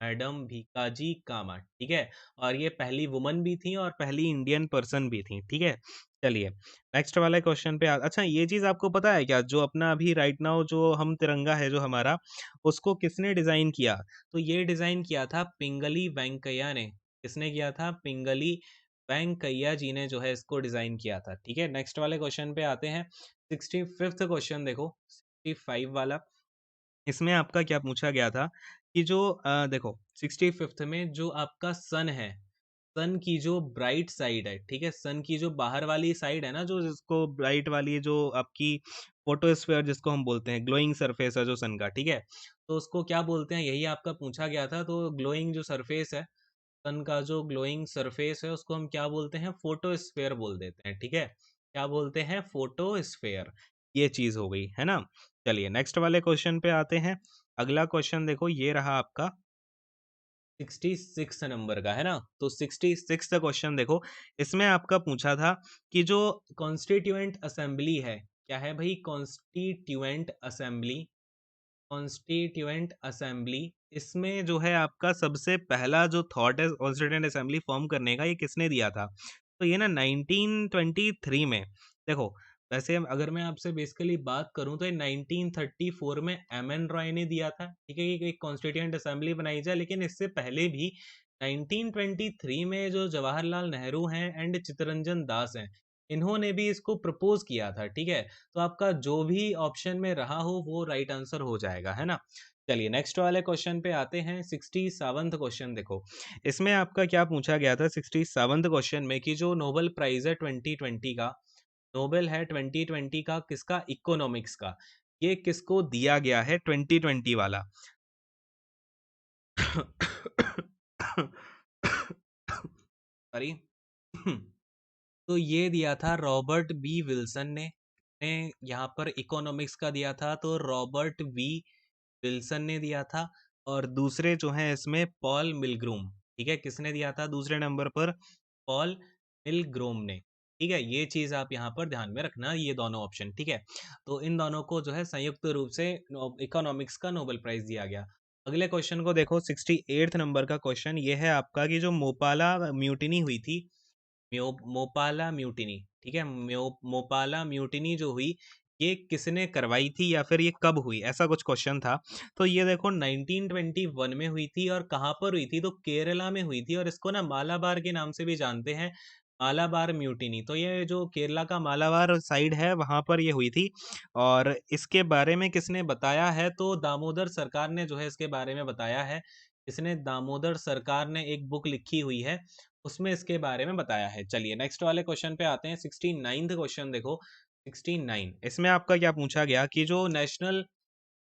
मैडम भीकाजी कामा, ठीक है? और ये पहली वुमन भी थी और पहली इंडियन पर्सन भी थी, ठीक है? चलिए नेक्स्ट वाले क्वेश्चन पे अच्छा ये चीज़ आपको पता है क्या, जो अपना अभी राइट नाउ जो हम तिरंगा है जो हमारा, उसको किसने डिज़ाइन किया? तो ये डिज़ाइन किया था पिंगली वेंकैया ने। किसने किया था? पिंगली वेंकैया जी ने जो है इसको डिज़ाइन किया था, ठीक है? नेक्स्ट वाले क्वेश्चन पे आते हैं, 65th क्वेश्चन देखो, 65 वाला। इसमें आपका क्या पूछा गया था कि जो देखो 65th में जो आपका सन है, सन की जो ब्राइट साइड है, ठीक है? सन की जो बाहर वाली साइड है ना, जो जिसको ब्राइट वाली जो आपकी फोटोस्फीयर जिसको हम बोलते हैं, ग्लोइंग सरफेस है जो सन का, ठीक है? तो उसको क्या बोलते हैं, यही आपका पूछा गया था। तो ग्लोइंग जो सरफेस है, सन का जो ग्लोइंग सरफेस है, उसको हम क्या बोलते हैं? फोटोस्फीयर बोल देते हैं, ठीक है? क्या बोलते हैं? फोटोस्फीयर। ये चीज़ हो गई, है ना? चलिए नेक्स्ट वाले क्वेश्चन पे आते हैं। अगला क्वेश्चन देखो ये रहा आपका 66 नंबर का, है ना? तो 66 क्वेश्चन देखो, इसमें आपका पूछा था कि जो कॉन्स्टिट्यूएंट असेंबली है, क्या है भाई? कॉन्स्टिट्यूएंट असेंबली, कॉन्स्टिट्यूएंट असेंबली, इसमें जो है आपका सबसे पहला जो थॉट है कॉन्स्टिट्यूएंट असेंबली फॉर्म करने का, ये किसने दिया था? तो ये ना 1923 में, देखो वैसे अगर मैं आपसे बेसिकली बात करूं तो ये 1934 में एम एन रॉय ने दिया था, ठीक है? कि एक कॉन्स्टिट्यूएंट असेंबली बनाई जाए, लेकिन इससे पहले भी 1923 में जो जवाहरलाल नेहरू हैं एंड चित्तरंजन दास हैं, इन्होंने भी इसको प्रपोज किया था, ठीक है? तो आपका जो भी ऑप्शन में रहा हो वो राइट आंसर हो जाएगा, है ना? चलिए नेक्स्ट वाले क्वेश्चन पे आते हैं, 67th क्वेश्चन देखो। इसमें आपका क्या पूछा गया था 67th क्वेश्चन में कि जो नोबेल प्राइज है 2020 का, नोबेल है 2020 का किसका? इकोनॉमिक्स का। ये किसको दिया गया है 2020 वाला? सॉरी। तो ये दिया था रॉबर्ट बी विल्सन ने यहाँ पर इकोनॉमिक्स का दिया था, तो रॉबर्ट बी विल्सन ने दिया था। और दूसरे जो हैं इसमें पॉल मिलग्रोम, ठीक है? किसने दिया था दूसरे नंबर पर? पॉल मिलग्रोम ने, ठीक है? ये चीज आप यहाँ पर ध्यान में रखना, ये दोनों ऑप्शन, ठीक है? तो इन दोनों को जो है संयुक्त रूप से इकोनॉमिक्स का नोबेल प्राइज दिया गया। अगले क्वेश्चन को देखो, 68th नंबर का क्वेश्चन ये है आपका कि जो मोपाला म्यूटिनी हुई थी, मोपाला म्यूटिनी, ठीक है? मोपाला म्यूटिनी जो हुई, ये किसने करवाई थी या फिर ये कब हुई, ऐसा कुछ क्वेश्चन था। तो ये देखो 1921 में हुई थी, और कहाँ पर हुई थी? तो केरला में हुई थी, और इसको ना मालाबार के नाम से भी जानते हैं, मालाबार म्यूटिनी। तो ये जो केरला का मालाबार साइड है वहां पर ये हुई थी। और इसके बारे में किसने बताया है? तो दामोदर सरकार ने जो है इसके बारे में बताया है। इसने दामोदर सरकार ने एक बुक लिखी हुई है, उसमें इसके बारे में बताया है। चलिए नेक्स्ट वाले क्वेश्चन पे आते हैं, 69th क्वेश्चन देखो। 69 इसमें आपका क्या पूछा गया कि जो नेशनल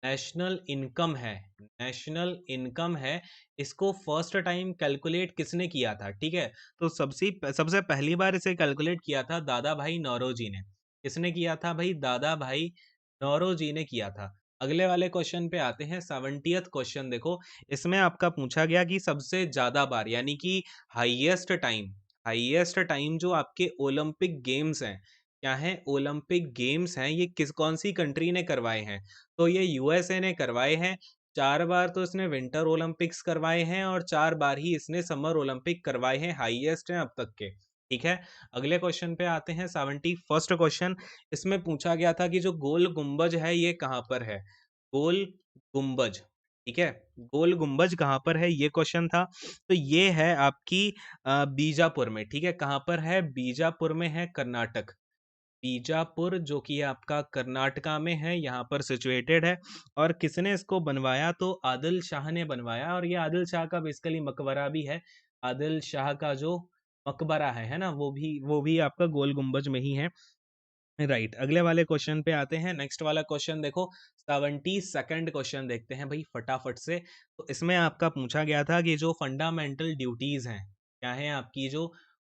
नेशनल इनकम है, नेशनल इनकम है, इसको फर्स्ट टाइम कैलकुलेट किसने किया था, ठीक है? तो सबसे सबसे पहली बार इसे कैलकुलेट किया था दादा भाई नौरोजी ने। किसने किया था भाई? दादा भाई नौरोजी ने किया था। अगले वाले क्वेश्चन पे आते हैं, 70th क्वेश्चन देखो। इसमें आपका पूछा गया कि सबसे ज्यादा बार, यानी कि हाईएस्ट टाइम, हाईएस्ट टाइम जो आपके ओलंपिक गेम्स हैं, क्या है? ओलंपिक गेम्स हैं, ये किस कौन सी कंट्री ने करवाए हैं? तो ये यूएसए ने करवाए हैं। 4 बार तो इसने विंटर ओलंपिक्स करवाए हैं, और 4 बार ही इसने समर ओलंपिक करवाए हैं, हाईएस्ट हैं अब तक के, ठीक है? अगले क्वेश्चन पे आते हैं, 71st क्वेश्चन। इसमें पूछा गया था कि जो गोल गुंबज है ये कहाँ पर है? गोल गुंबज, ठीक है? गोल गुंबज कहाँ पर है, ये क्वेश्चन था। तो ये है आपकी बीजापुर में, ठीक है? कहाँ पर है? बीजापुर में है, कर्नाटक। बीजापुर, जो कि आपका कर्नाटका में है, यहाँ पर सिचुएटेड है। और किसने इसको बनवाया? तो आदिल शाह ने बनवाया। और ये आदिल शाह का बेसिकली मकबरा भी है। आदिल शाह का जो मकबरा है ना, वो भी आपका गोल गुम्बज में ही है। राइट, अगले वाले क्वेश्चन पे आते हैं। नेक्स्ट वाला क्वेश्चन देखो, 72nd क्वेश्चन देखते हैं भाई फटाफट से। तो इसमें आपका पूछा गया था कि जो फंडामेंटल ड्यूटीज हैं, क्या है आपकी जो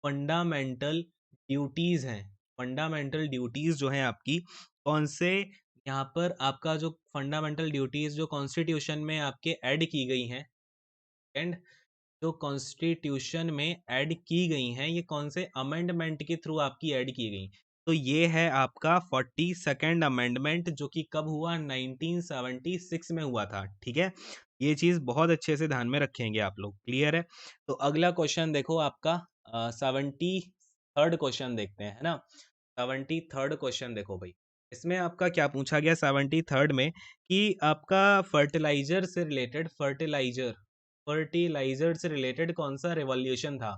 फंडामेंटल ड्यूटीज हैं, फंडामेंटल ड्यूटीज जो हैं आपकी, कौन से यहाँ पर आपका जो फंडामेंटल ड्यूटीज जो कॉन्स्टिट्यूशन में आपके ऐड की गई हैं, एंड जो कॉन्स्टिट्यूशन में ऐड की गई हैं, ये कौन से अमेंडमेंट के थ्रू आपकी ऐड की गई? तो ये है आपका 42nd अमेंडमेंट, जो कि कब हुआ? 1976 में हुआ था। ठीक है, ये चीज बहुत अच्छे से ध्यान में रखेंगे आप लोग। क्लियर है? तो अगला क्वेश्चन देखो आपका 73rd क्वेश्चन देखते हैं, है ना। 73rd क्वेश्चन देखो भाई, इसमें आपका क्या पूछा गया 73rd में, कि आपका फर्टिलाइजर से रिलेटेड कौन सा रिवॉल्यूशन था?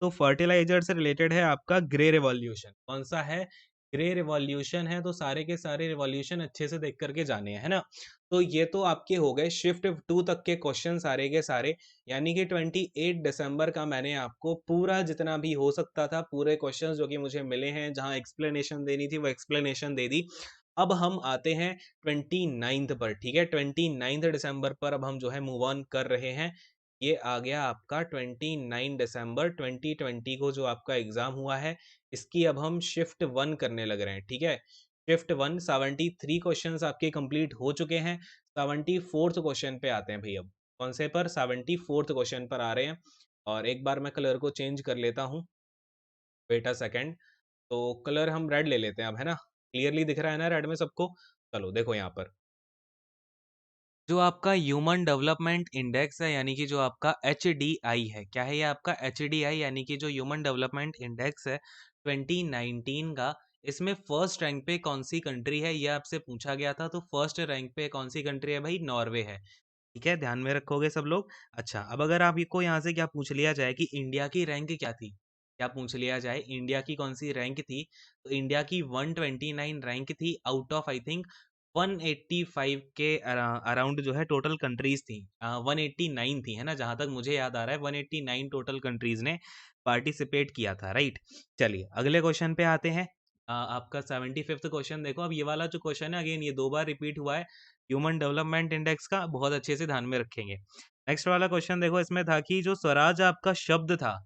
तो फर्टिलाइजर से रिलेटेड है आपका ग्रे रिवॉल्यूशन। कौन सा है? ग्रे रिवॉल्यूशन है। तो सारे के सारे रिवॉल्यूशन अच्छे से देख करके जाने हैं, है ना। तो ये तो आपके हो गए शिफ्ट 2 तक के क्वेश्चन सारे के सारे। यानी कि 28 दिसंबर का मैंने आपको पूरा जितना भी हो सकता था, पूरे क्वेश्चंस जो कि मुझे मिले हैं, जहां एक्सप्लेनेशन देनी थी वो एक्सप्लेनेशन दे दी। अब हम आते हैं 29th पर। ठीक है, 29 दिसंबर पर अब हम जो है मूव ऑन कर रहे हैं। ये आ गया आपका 29 दिसंबर 2020 को जो आपका एग्जाम हुआ है, इसकी अब हम शिफ्ट 1 करने लग रहे हैं। ठीक है, शिफ्ट 1, 73 क्वेश्चंस आपके कंप्लीट हो चुके हैं। 74th क्वेश्चन पे आते हैं भाई। अब कौन से पर? 74th क्वेश्चन पर आ रहे हैं। और एक बार मैं कलर को चेंज कर लेता हूँ, वेट अ सेकेंड। तो कलर हम रेड ले लेते हैं अब, है ना। क्लियरली दिख रहा है ना रेड में सबको? चलो देखो यहाँ पर। जो आपका ह्यूमन डेवलपमेंट इंडेक्स है, यानी कि जो आपका HDI है, क्या है ये आपका HDI, यानी कि जो ह्यूमन डेवलपमेंट इंडेक्स है 2019 का, इसमें फर्स्ट रैंक पे कौन सी कंट्री है, ये आपसे पूछा गया था। तो फर्स्ट रैंक पे कौन सी कंट्री है भाई? नॉर्वे है। ठीक है, ध्यान में रखोगे सब लोग। अच्छा, अब अगर आपको यहाँ से क्या पूछ लिया जाए कि इंडिया की रैंक क्या थी, क्या पूछ लिया जाए इंडिया की कौन सी रैंक थी, तो इंडिया की 129 रैंक थी आउट ऑफ आई थिंक 185 के अराउंड जो है टोटल कंट्रीज थी। 189 थी, है ना, जहां तक मुझे याद आ रहा है 189 टोटल कंट्रीज ने पार्टिसिपेट किया था। राइट, चलिए अगले क्वेश्चन पे आते हैं। आपका 75th क्वेश्चन देखो। अब ये वाला जो क्वेश्चन है, अगेन ये 2 बार रिपीट हुआ है ह्यूमन डेवलपमेंट इंडेक्स का, बहुत अच्छे से ध्यान में रखेंगे। नेक्स्ट वाला क्वेश्चन देखो, इसमें था कि जो स्वराज आपका शब्द था,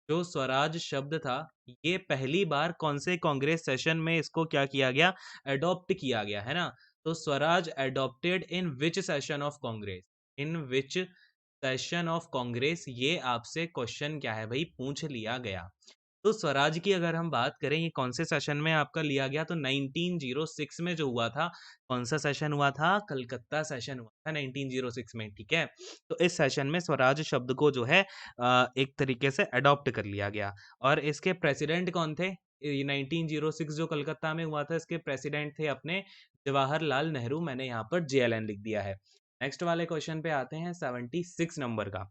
जो स्वराज शब्द था, ये पहली बार कौन से कांग्रेस सेशन में इसको क्या किया गया? अडॉप्ट किया गया, है ना। तो Swaraj adopted in which session of Congress? In which session of Congress, ये आपसे क्वेश्चन क्या है भाई? पूछ लिया गया। तो स्वराज की अगर हम बात करें, ये कौन से सेशन में आपका लिया गया? तो 1906 में जो हुआ था। कौन सा सेशन हुआ था? कलकत्ता सेशन हुआ था 1906 में। ठीक है, तो इस सेशन में स्वराज शब्द को जो है एक तरीके से अडॉप्ट कर लिया गया। और इसके प्रेसिडेंट कौन थे? 1906 जो कलकत्ता में हुआ था, इसके प्रेसिडेंट थे अपने जवाहरलाल नेहरू। मैंने यहाँ पर JLN लिख दिया है। नेक्स्ट वाले क्वेश्चन पे आते हैं 76 नंबर का।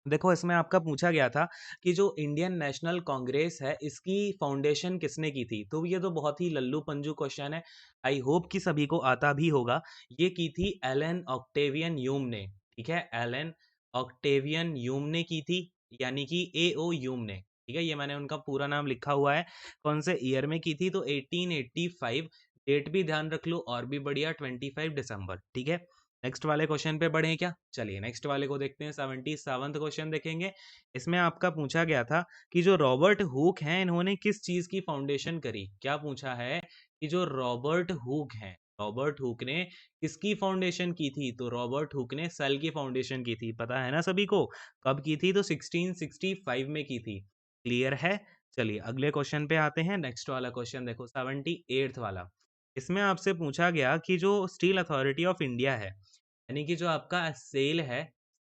देखो, इसमें आपका पूछा गया था कि जो इंडियन नेशनल कांग्रेस है, इसकी फाउंडेशन किसने की थी? तो ये तो बहुत ही लल्लू पंजू क्वेश्चन है, आई होप कि सभी को आता भी होगा। ये की थी एलन ऑक्टेवियन ह्यूम ने। ठीक है, एलन ऑक्टेवियन ह्यूम ने की थी, यानी कि AO ह्यूम ने। ठीक है, ये मैंने उनका पूरा नाम लिखा हुआ है। कौन से ईयर में की थी? तो 1885। डेट भी ध्यान रख लो, और भी बढ़िया 25 दिसंबर। ठीक है, नेक्स्ट वाले क्वेश्चन पे बढ़े क्या? चलिए नेक्स्ट वाले को देखते हैं। 77th क्वेश्चन देखेंगे। इसमें आपका पूछा गया था कि जो रॉबर्ट हुक हैं, इन्होंने किस चीज की फाउंडेशन करी? क्या पूछा है कि जो रॉबर्ट हुक हैं, रॉबर्ट हुक ने किसकी फाउंडेशन की थी? तो रॉबर्ट हुक ने सेल की फाउंडेशन की थी। पता है ना सभी को कब की थी? तो 1665 में की थी। क्लियर है? चलिए अगले क्वेश्चन पे आते हैं। नेक्स्ट वाला क्वेश्चन देखो, 78th वाला। इसमें आपसे पूछा गया कि जो स्टील अथॉरिटी ऑफ इंडिया है, यानी कि जो आपका सेल है,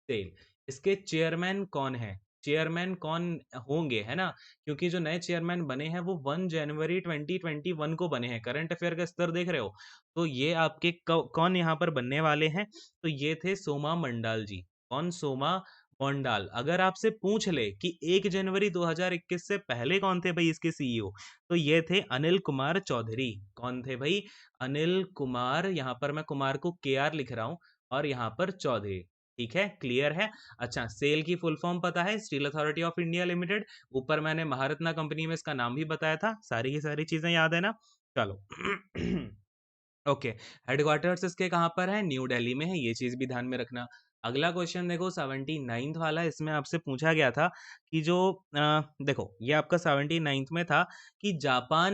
सेल, इसके चेयरमैन कौन है? चेयरमैन कौन होंगे, है ना। क्योंकि जो नए चेयरमैन बने हैं वो 1 जनवरी 2021 को बने हैं। करंट अफेयर का स्तर देख रहे हो? तो ये आपके कौन यहाँ पर बनने वाले हैं? तो ये थे सोमा मंडाल जी। कौन? सोमा मोंडाल। अगर आपसे पूछ ले कि 1 जनवरी 2021 से पहले कौन थे भाई इसके सीईओ, तो ये थे अनिल कुमार चौधरी। कौन थे भाई? अनिल कुमार, यहाँ पर मैं कुमार को KR लिख रहा हूँ और यहाँ पर चौधरी। ठीक है, क्लियर है। अच्छा, सेल की फुल फॉर्म पता है? Steel authority of India limited. ऊपर मैंने महारत्ना कंपनी में इसका नाम भी बताया था। सारी की सारी चीजें याद है ना? चलो ओके। हेडक्वार्टर्स इसके कहाँ पर है? न्यू दिल्ली में है, ये चीज भी ध्यान में रखना। अगला क्वेश्चन देखो 79th वाला, इसमें आपसे पूछा गया था कि जो देखो ये आपका 79th में था कि जापान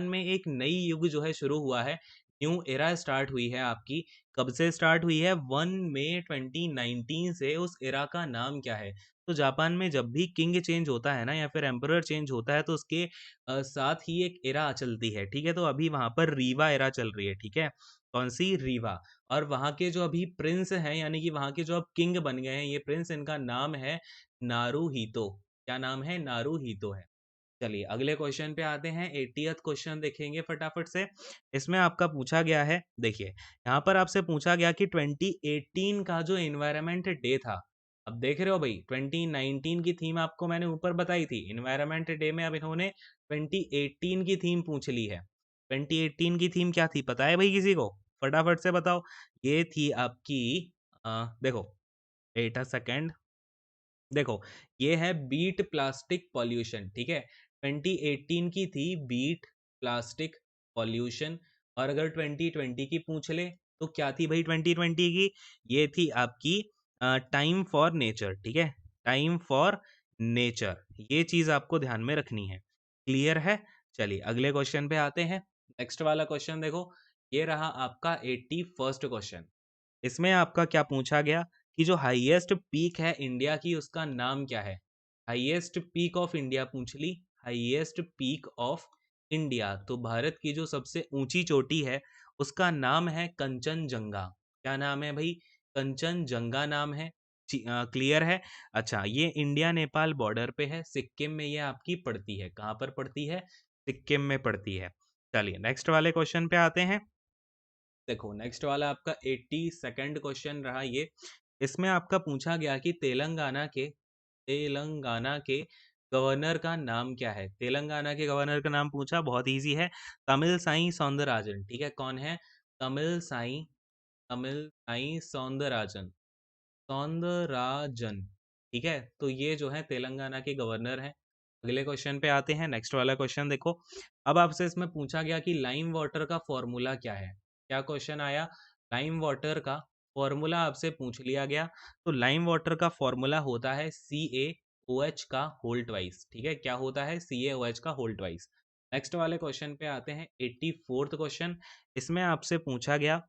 में एक नई युग जो है शुरू हुआ है, न्यू एरा स्टार्ट हुई है आपकी। कब से स्टार्ट हुई है? 1 मई 2019 से। उस एरा का नाम क्या है? तो जापान में जब भी किंग चेंज होता है ना या फिर एम्परर चेंज होता है तो उसके साथ ही एक एरा चलती है। ठीक है, तो अभी वहां पर रीवा एरा चल रही है। ठीक है, कौन सी? रीवा। और वहां के जो अभी प्रिंस हैं, यानी कि वहां के जो अब किंग बन गए हैं ये प्रिंस, इनका नाम है नारूहितो। क्या नाम है? नारूहितो है। चलिए अगले क्वेश्चन पे आते हैं। 80th क्वेश्चन देखेंगे फटाफट से। इसमें आपका पूछा गया है, देखिए यहाँ पर आपसे पूछा गया कि 2018 का जो एनवायरनमेंट डे था, अब देख रहे हो भाई 2019 की थीम आपको मैंने ऊपर बताई थी एनवायरनमेंट डे में, अब इन्होंने 2018 की थीम पूछ ली है। 2018 की थीम क्या थी पता है भाई किसी को? फटाफट से बताओ। ये थी आपकी देखो, वेट अ सेकेंड, देखो ये है बीट प्लास्टिक पॉल्यूशन। ठीक है, 2018 की थी बीट प्लास्टिक पॉल्यूशन। और अगर 2020 की पूछ ले तो क्या थी भाई 2020 की? ये थी आपकी टाइम फॉर नेचर। ठीक है, टाइम फॉर नेचर, ये चीज आपको ध्यान में रखनी है। क्लियर है? चलिए अगले क्वेश्चन पे आते हैं। नेक्स्ट वाला क्वेश्चन देखो, ये रहा आपका 81st क्वेश्चन। इसमें आपका क्या पूछा गया कि जो हाईएस्ट पीक है इंडिया की उसका नाम क्या है? हाईएस्ट पीक ऑफ इंडिया पूछ ली। हाईएस्ट पीक ऑफ इंडिया, तो भारत की जो सबसे ऊंची चोटी है उसका नाम है कंचनजंगा। क्या नाम है भाई? कंचनजंगा नाम है। क्लियर है? अच्छा, ये इंडिया नेपाल बॉर्डर पे है, सिक्किम में ये आपकी पड़ती है। कहाँ पर पड़ती है? सिक्किम में पड़ती है। चलिए नेक्स्ट वाले क्वेश्चन पे आते हैं। देखो नेक्स्ट वाला आपका 82nd क्वेश्चन रहा ये। इसमें आपका पूछा गया कि तेलंगाना के गवर्नर का नाम क्या है? तेलंगाना के गवर्नर का नाम पूछा, बहुत इजी है, तमिल साई सौंदरराजन। ठीक है, कौन है? तमिल साई, तमिल साई सौंदरराजन, सौंदरराजन। ठीक है, तो ये जो है तेलंगाना के गवर्नर हैं। अगले क्वेश्चन पे आते हैं। नेक्स्ट वाला क्वेश्चन देखो, अब आपसे इसमें पूछा गया कि लाइम वाटर का फॉर्मूला क्या है? क्या क्वेश्चन आया? लाइम वाटर का फॉर्मूला आपसे पूछ लिया गया। तो लाइम वाटर का फॉर्मूला होता है CaOH का होल ट्वाइस। ठीक है, क्या होता है? CaOH का होल ट्वाइस। नेक्स्ट वाले क्वेश्चन पे आते हैं। 84th क्वेश्चन, इसमें आपसे पूछा गया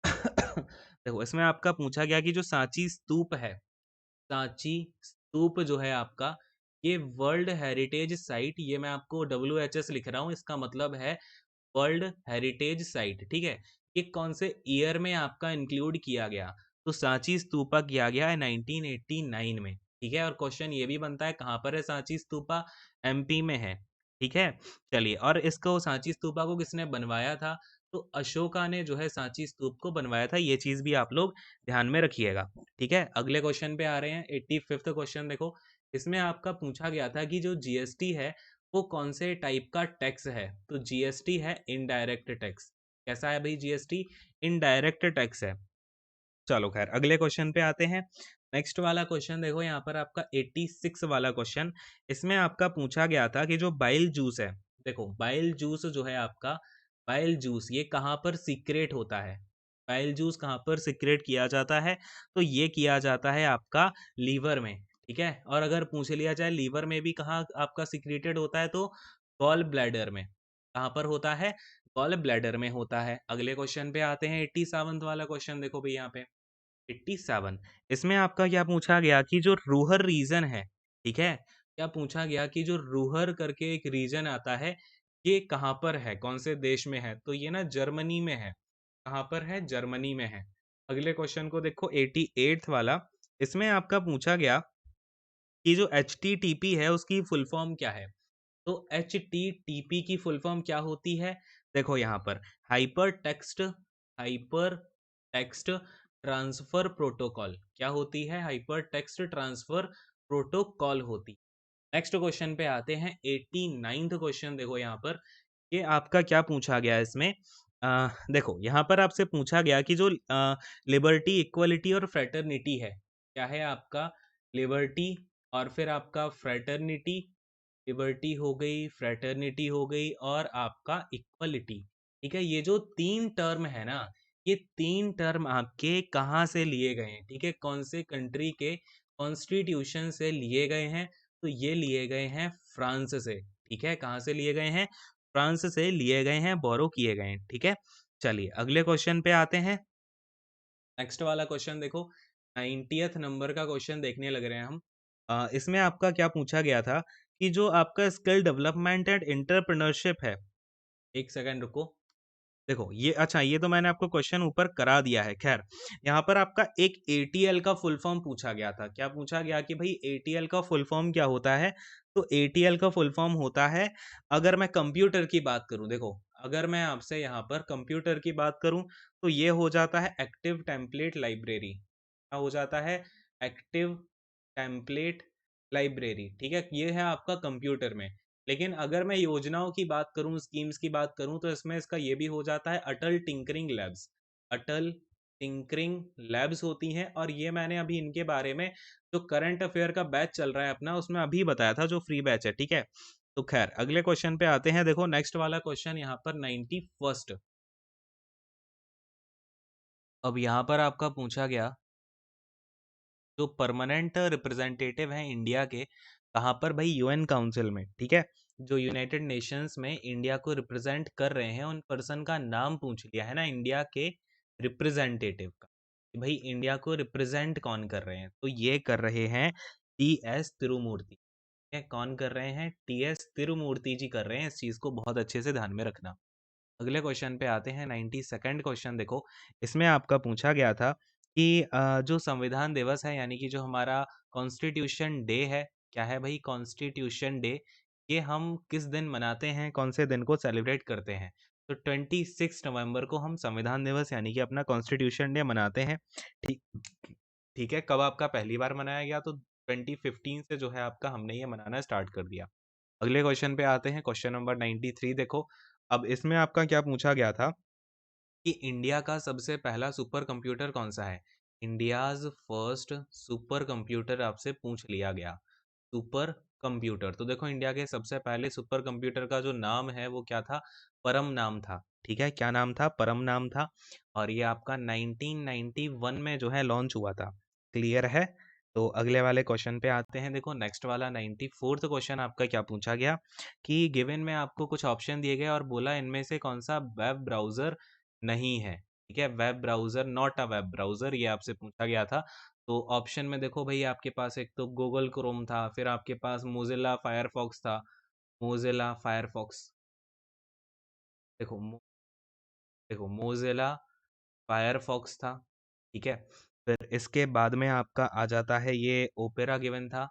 देखो इसमें आपका पूछा गया कि जो सांची स्तूप है, सांची स्तूप जो है आपका, ये वर्ल्ड हेरिटेज साइट, ये मैं आपको WHS लिख रहा हूँ, इसका मतलब है वर्ल्ड हेरिटेज साइट। ठीक है, ये कौन से ईयर में आपका इंक्लूड किया गया? तो सांची स्तूपा किया गया है 1989 में। ठीक है, और क्वेश्चन ये भी बनता है कहाँ पर है सांची स्तूपा? MP में है। ठीक है, चलिए, और इसको सांची स्तूपा को किसने बनवाया था? तो अशोका ने जो है सांची स्तूप को बनवाया था। ये चीज भी आप लोग ध्यान में रखिएगा। ठीक है, अगले क्वेश्चन पे आ रहे हैं। 85th क्वेश्चन देखो, इसमें आपका पूछा गया था कि जो GST है वो कौन से टाइप का टैक्स है? तो GST है इनडायरेक्ट टैक्स। कैसा है भाई GST? इनडायरेक्ट टैक्स है। चलो खैर अगले क्वेश्चन पे आते हैं। नेक्स्ट वाला क्वेश्चन देखो, यहाँ पर आपका 86 वाला क्वेश्चन, इसमें आपका पूछा गया था कि जो बाइल जूस है, देखो बाइल जूस जो है आपका, बाइल जूस ये कहाँ पर सीक्रेट होता है? बाइल जूस कहाँ पर सीक्रेट किया जाता है? तो ये किया जाता है आपका लीवर में। ठीक है, और अगर पूछ लिया जाए लीवर में भी कहाँ आपका सीक्रेटेड होता है, तो गॉल ब्लैडर में। कहाँ पर होता है? गॉल ब्लैडर में होता है। अगले क्वेश्चन पे आते हैं। 87 वाला क्वेश्चन देखो भाई यहाँ पे, 87, इसमें आपका क्या पूछा गया कि जो रूहर रीजन है, ठीक है, क्या पूछा गया कि जो रूहर करके एक रीजन आता है, ये कहाँ पर है, कौन से देश में है? तो ये ना जर्मनी में है। कहाँ पर है? जर्मनी में है। अगले क्वेश्चन को देखो 88th वाला, इसमें आपका पूछा गया कि जो HTTP है उसकी फुल फॉर्म क्या है? तो HTTP की फुल फॉर्म क्या होती है? देखो यहाँ पर हाइपर टेक्स्ट ट्रांसफर प्रोटोकॉल क्या होती है? हाइपर टेक्स्ट ट्रांसफर प्रोटोकॉल होती। नेक्स्ट क्वेश्चन पे आते हैं। 89th क्वेश्चन देखो यहाँ पर, ये आपका क्या पूछा गया है इसमें। देखो यहाँ पर आपसे पूछा गया कि जो लिबर्टी, इक्वलिटी और फ्रेटर्निटी है, क्या है आपका? लिबर्टी और फिर आपका फ्रेटर्निटी, लिबर्टी हो गई, फ्रेटर्निटी हो गई और आपका इक्वलिटी। ठीक है, ये जो तीन टर्म है ना, ये तीन टर्म आपके कहाँ से लिए गए हैं? ठीक है, कौन से कंट्री के कॉन्स्टिट्यूशन से लिए गए हैं? तो ये लिए गए हैं फ्रांस से। ठीक है, कहाँ से लिए गए हैं? फ्रांस से लिए गए हैं, बोरो किए गए हैं। ठीक है, चलिए अगले क्वेश्चन पे आते हैं। नेक्स्ट वाला क्वेश्चन देखो, 90th नंबर का क्वेश्चन देखने लग रहे हैं हम। इसमें आपका क्या पूछा गया था कि जो आपका स्किल डेवलपमेंट एंड एंटरप्रेन्योरशिप है। एक सेकंड रुको। देखो ये, अच्छा ये तो मैंने आपको क्वेश्चन ऊपर करा दिया है। खैर, यहाँ पर आपका एक एटीएल का फुल फॉर्म पूछा गया था। क्या पूछा गया कि भाई एटीएल का फुल फॉर्म क्या होता है? तो एटीएल का फुल फॉर्म होता है, अगर मैं कंप्यूटर की बात करूं, देखो अगर मैं आपसे यहाँ पर कंप्यूटर की बात करूं, तो ये हो जाता है एक्टिव टेम्पलेट लाइब्रेरी। क्या हो जाता है? Active template library. ठीक है, ये है आपका कंप्यूटर में। लेकिन अगर मैं योजनाओं की बात करूं, स्कीम्स की बात करूं, तो इसमें इसका ये भी हो जाता है अटल टिंकरिंग लैब्स। अटल टिंकरिंग लैब्स होती हैं, और ये मैंने अभी इनके बारे में जो करंट अफेयर का बैच चल रहा है अपना, उसमें अभी बताया था, जो फ्री बैच है। ठीक है, तो खैर अगले क्वेश्चन पे आते हैं। देखो नेक्स्ट वाला क्वेश्चन यहाँ पर 91st। अब यहाँ पर आपका पूछा गया, जो परमानेंट रिप्रेजेंटेटिव हैं इंडिया के, कहाँ पर भाई? यूएन काउंसिल में। ठीक है, जो यूनाइटेड नेशंस में इंडिया को रिप्रेजेंट कर रहे हैं, उन पर्सन का नाम पूछ लिया है ना, इंडिया के रिप्रेजेंटेटिव का, कि भाई इंडिया को रिप्रेजेंट कौन कर रहे हैं? तो ये कर रहे हैं टी एस तिरुमूर्ति। ठीक है, कौन कर रहे हैं? टी एस तिरुमूर्ति जी कर रहे हैं। इस चीज को बहुत अच्छे से ध्यान में रखना। अगले क्वेश्चन पे आते हैं। 92nd क्वेश्चन देखो, इसमें आपका पूछा गया था कि जो संविधान दिवस है, यानी कि जो हमारा कॉन्स्टिट्यूशन डे है, क्या है भाई? कॉन्स्टिट्यूशन डे, ये हम किस दिन मनाते हैं, कौन से दिन को सेलिब्रेट करते हैं? तो 26 नवंबर को हम संविधान दिवस यानी कि अपना कॉन्स्टिट्यूशन डे मनाते हैं। ठीक, ठीक है, कब आपका पहली बार मनाया गया? तो 2015 से जो है आपका हमने ये मनाना स्टार्ट कर दिया। अगले क्वेश्चन पे आते हैं, क्वेश्चन नंबर 93 देखो। अब इसमें आपका क्या पूछा गया था कि इंडिया का सबसे पहला सुपर कंप्यूटर कौन सा है? इंडियाज फर्स्ट सुपर कंप्यूटर आपसे पूछ लिया गया। सुपर कंप्यूटर, तो देखो इंडिया के सबसे पहले सुपर कंप्यूटर का जो नाम है वो क्या था? परम नाम था। ठीक है, क्या नाम था? परम नाम था। और ये आपका 1991 में जो है लॉन्च हुआ था। क्लियर है? तो अगले वाले क्वेश्चन पे आते हैं। देखो नेक्स्ट वाला 94th क्वेश्चन आपका क्या पूछा गया कि गिवन में आपको कुछ ऑप्शन दिए गए और बोला इनमें से कौन सा वेब ब्राउजर नहीं है। ठीक है, web browser, not a web browser, ये आपसे पूछा गया था। तो ऑप्शन में देखो भाई, आपके पास एक तो गूगल क्रोम था, फिर आपके पास मोजिला फायरफॉक्स था। मोजिला फायरफॉक्स, देखो देखो मोजिला फायरफॉक्स था। ठीक है, फिर इसके बाद में आपका आ जाता है ये ओपेरा गिवन था।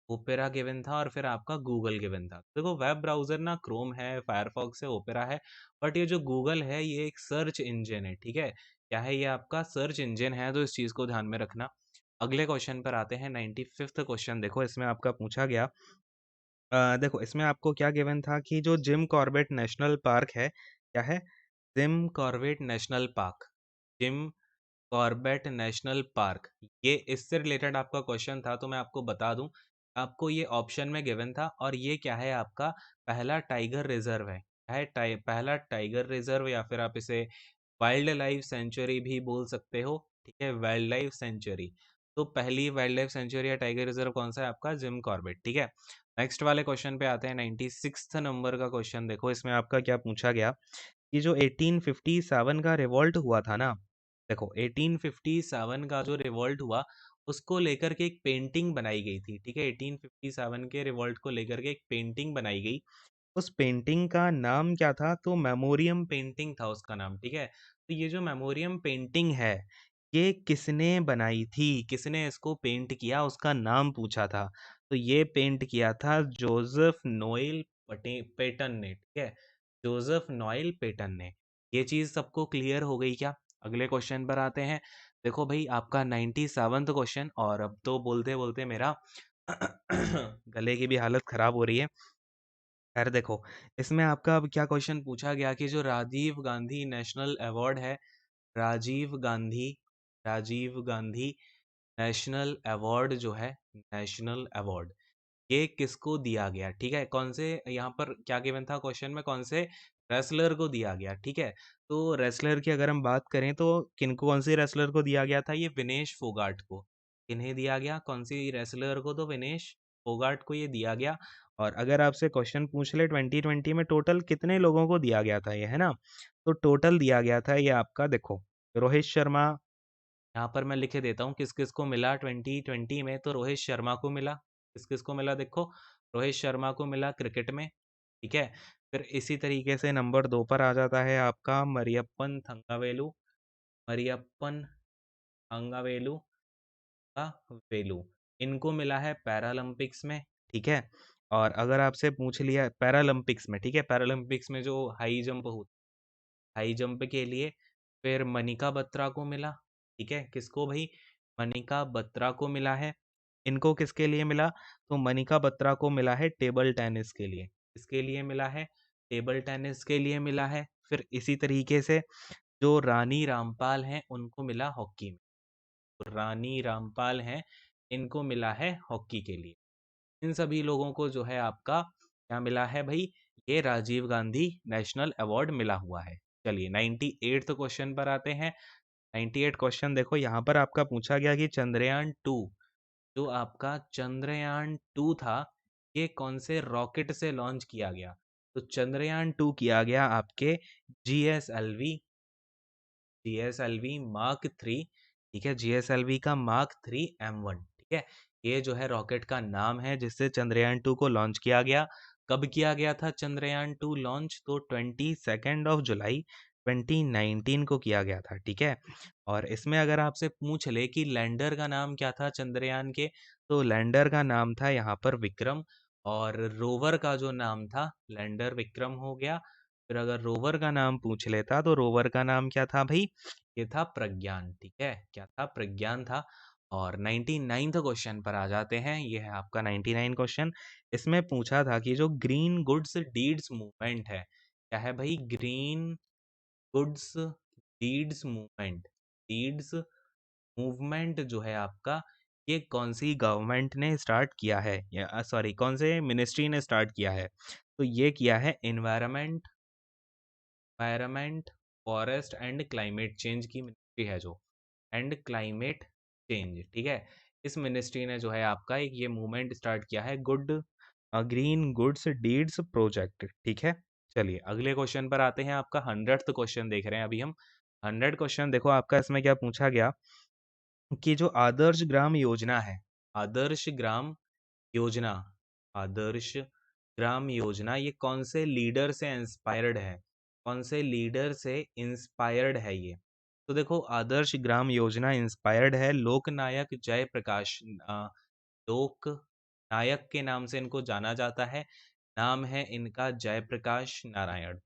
ओपेरा गिवन था, और फिर आपका गूगल गिवन था। देखो वेब ब्राउजर ना क्रोम है, फायरफॉक्स है, ओपेरा है, बट ये जो गूगल है ये एक सर्च इंजन है। ठीक है, क्या है? ये आपका सर्च इंजन है, तो इस चीज को ध्यान में रखना। अगले क्वेश्चन पर आते हैं। 95th क्वेश्चन देखो, इसमें आपका पूछा गया, देखो इसमें आपको क्या गिवन था कि जो जिम कॉर्बेट नेशनल पार्क है, क्या है? Jim Corbett national park, Jim Corbett national park, ये इससे रिलेटेड आपका क्वेश्चन था। तो मैं आपको बता दूं, आपको ये ऑप्शन में गिवन था, और ये क्या है? आपका पहला टाइगर रिजर्व है पहला टाइगर रिजर्व, या फिर आप इसे वाइल्ड लाइफ सेंचुरी भी बोल सकते हो। ठीक है, वाइल्ड लाइफ सेंचुरी। तो पहली वाइल्ड लाइफ सेंचुरी या टाइगर रिजर्व कौन सा है? आपका जिम कॉर्बेट। ठीक है, नेक्स्ट वाले क्वेश्चन पे आते हैं। 96th नंबर का क्वेश्चन देखो, इसमें आपका क्या पूछा गया कि जो 1857 का रिवॉल्ट हुआ था ना, देखो 1857 का जो रिवॉल्ट हुआ, उसको लेकर के एक पेंटिंग बनाई गई थी। ठीक है, 1857 के रिवॉल्ट को लेकर के एक पेंटिंग बनाई गई। उस पेंटिंग का नाम क्या था? तो मेमोरियम पेंटिंग था उसका नाम। ठीक है, तो ये जो मेमोरियम पेंटिंग है, ये किसने बनाई थी, किसने इसको पेंट किया, उसका नाम पूछा था। तो ये पेंट किया था जोसेफ नोएल पेटन ने। ठीक है, जोसेफ नोएल पेटन ने। ये चीज सबको क्लियर हो गई क्या? अगले क्वेश्चन पर आते हैं। देखो भाई आपका 97th क्वेश्चन, और अब तो बोलते बोलते मेरा गले की भी हालत खराब हो रही है। खैर देखो, इसमें आपका अब क्या क्वेश्चन पूछा गया कि जो राजीव गांधी नेशनल अवार्ड है, राजीव गांधी राजीव गांधी नेशनल अवार्ड जो है, नेशनल अवार्ड, ये किसको दिया गया? ठीक है, कौन से, यहाँ पर क्या गिवन था क्वेश्चन में, कौन से रेसलर को दिया गया? ठीक है, तो रेसलर की अगर हम बात करें तो किनको, कौन सी रेसलर को दिया गया था? ये विनेश फोगाट को। किन्हें दिया गया? कौन सी रेसलर को? तो विनेश फोगाट को ये दिया गया। और अगर आपसे क्वेश्चन पूछ ले 2020 में टोटल कितने लोगों को दिया गया था ये, है ना, तो टोटल दिया गया था ये आपका, देखो, रोहित शर्मा, यहाँ पर मैं लिखे देता हूँ किस किस को मिला 2020 में। तो रोहित शर्मा को मिला, किस किस को मिला, देखो, रोहित शर्मा को मिला क्रिकेट में, ठीक है। फिर इसी तरीके से नंबर 2 पर आ जाता है आपका मरियप्पन थंगावेलु, मरियप्पन थंगावेलु का वेलु, इनको मिला है पैरालंपिक्स में, ठीक है। और अगर आपसे पूछ लिया पैरालंपिक्स में, ठीक है, पैरालंपिक्स में जो हाई जंप होता, हाई जंप के लिए फिर मनिका बत्रा को मिला, ठीक है। किसको भाई? मनिका बत्रा को मिला है। इनको किसके लिए मिला? तो मनिका बत्रा को मिला है टेबल टेनिस के लिए। किसके लिए मिला है? टेबल टेनिस के लिए मिला है। फिर इसी तरीके से जो रानी रामपाल हैं उनको मिला हॉकी में, तो रानी रामपाल हैं, इनको मिला है हॉकी के लिए। इन सभी लोगों को जो है आपका क्या मिला है भाई? ये राजीव गांधी नेशनल अवार्ड मिला हुआ है। चलिए 98th क्वेश्चन पर आते हैं। 98 क्वेश्चन देखो, यहाँ पर आपका पूछा गया कि चंद्रयान 2, जो आपका चंद्रयान 2 था, ये कौन से रॉकेट से लॉन्च किया गया? तो चंद्रयान 2 किया गया आपके जीएसएलवी, जीएसएलवी मार्क 3, ठीक है, जीएसएलवी का मार्क 3 M1, ठीक है। ये जो है रॉकेट का नाम है जिससे चंद्रयान 2 को लॉन्च किया गया। कब किया गया था चंद्रयान 2 लॉन्च? तो 22 जुलाई 2019 को किया गया था, ठीक है। और इसमें अगर आपसे पूछ ले कि लैंडर का नाम क्या था चंद्रयान के, तो लैंडर का नाम था यहाँ पर विक्रम, और रोवर का जो नाम था, लैंडर विक्रम हो गया। फिर अगर रोवर का नाम पूछ लेता तो रोवर का नाम क्या था भाई? ये था प्रज्ञान, ठीक है, क्या था? प्रज्ञान था। और 99th क्वेश्चन पर आ जाते हैं, ये है आपका 99 क्वेश्चन। इसमें पूछा था कि जो ग्रीन गुड्स डीड्स मूवमेंट है, क्या है भाई? Green goods deeds movement, deeds movement जो है आपका, ये कौन सी गवर्नमेंट ने स्टार्ट किया है, या सॉरी कौन से मिनिस्ट्री ने स्टार्ट किया है? तो ये किया है environment forest and climate change की मिनिस्ट्री है जो, एंड क्लाइमेट चेंज, ठीक है। इस मिनिस्ट्री ने जो है आपका एक ये मूवमेंट स्टार्ट किया है, good green goods deeds project, ठीक है। चलिए अगले क्वेश्चन पर आते हैं, आपका 100th क्वेश्चन देख रहे हैं अभी हम। 100 क्वेश्चन देखो आपका, इसमें क्या पूछा गया कि जो आदर्श ग्राम योजना है, आदर्श ग्राम योजना, आदर्श ग्राम योजना, ये कौन से लीडर से इंस्पायर्ड है? कौन से लीडर से इंस्पायर्ड है ये? तो देखो, आदर्श ग्राम योजना इंस्पायर्ड है लोकनायक जयप्रकाश, लोक नायक के नाम से इनको जाना जाता है। नाम है इनका जयप्रकाश नारायण,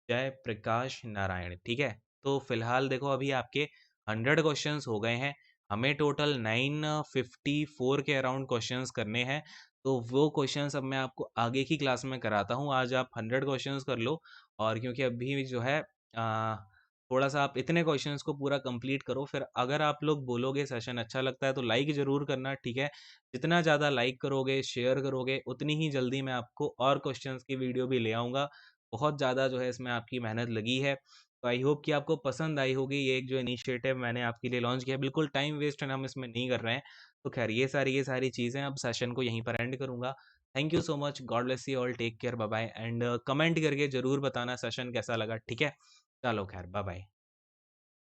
जयप्रकाश नारायण, ठीक है। तो फिलहाल देखो अभी आपके 100 क्वेश्चंस हो गए हैं, हमें टोटल 954 के अराउंड क्वेश्चंस करने हैं। तो वो क्वेश्चंस अब मैं आपको आगे की क्लास में कराता हूँ, आज आप 100 क्वेश्चंस कर लो। और क्योंकि अभी जो है थोड़ा सा आप इतने क्वेश्चंस को पूरा कंप्लीट करो, फिर अगर आप लोग बोलोगे सेशन अच्छा लगता है तो लाइक ज़रूर करना, ठीक है। जितना ज़्यादा लाइक करोगे, शेयर करोगे, उतनी ही जल्दी मैं आपको और क्वेश्चंस की वीडियो भी ले आऊँगा। बहुत ज़्यादा जो है इसमें आपकी मेहनत लगी है, तो आई होप कि आपको पसंद आई होगी ये एक जो इनिशिएटिव मैंने आपके लिए लॉन्च किया है। बिल्कुल टाइम वेस्ट हम इसमें नहीं कर रहे हैं। तो खैर ये सारी चीज़ें, अब सेशन को यहीं पर एंड करूँगा। Thank you so much, God bless you all, take care, bye bye, and comment करके ज़रूर बताना सेशन कैसा लगा, ठीक है। चलो खैर, बाय बाय।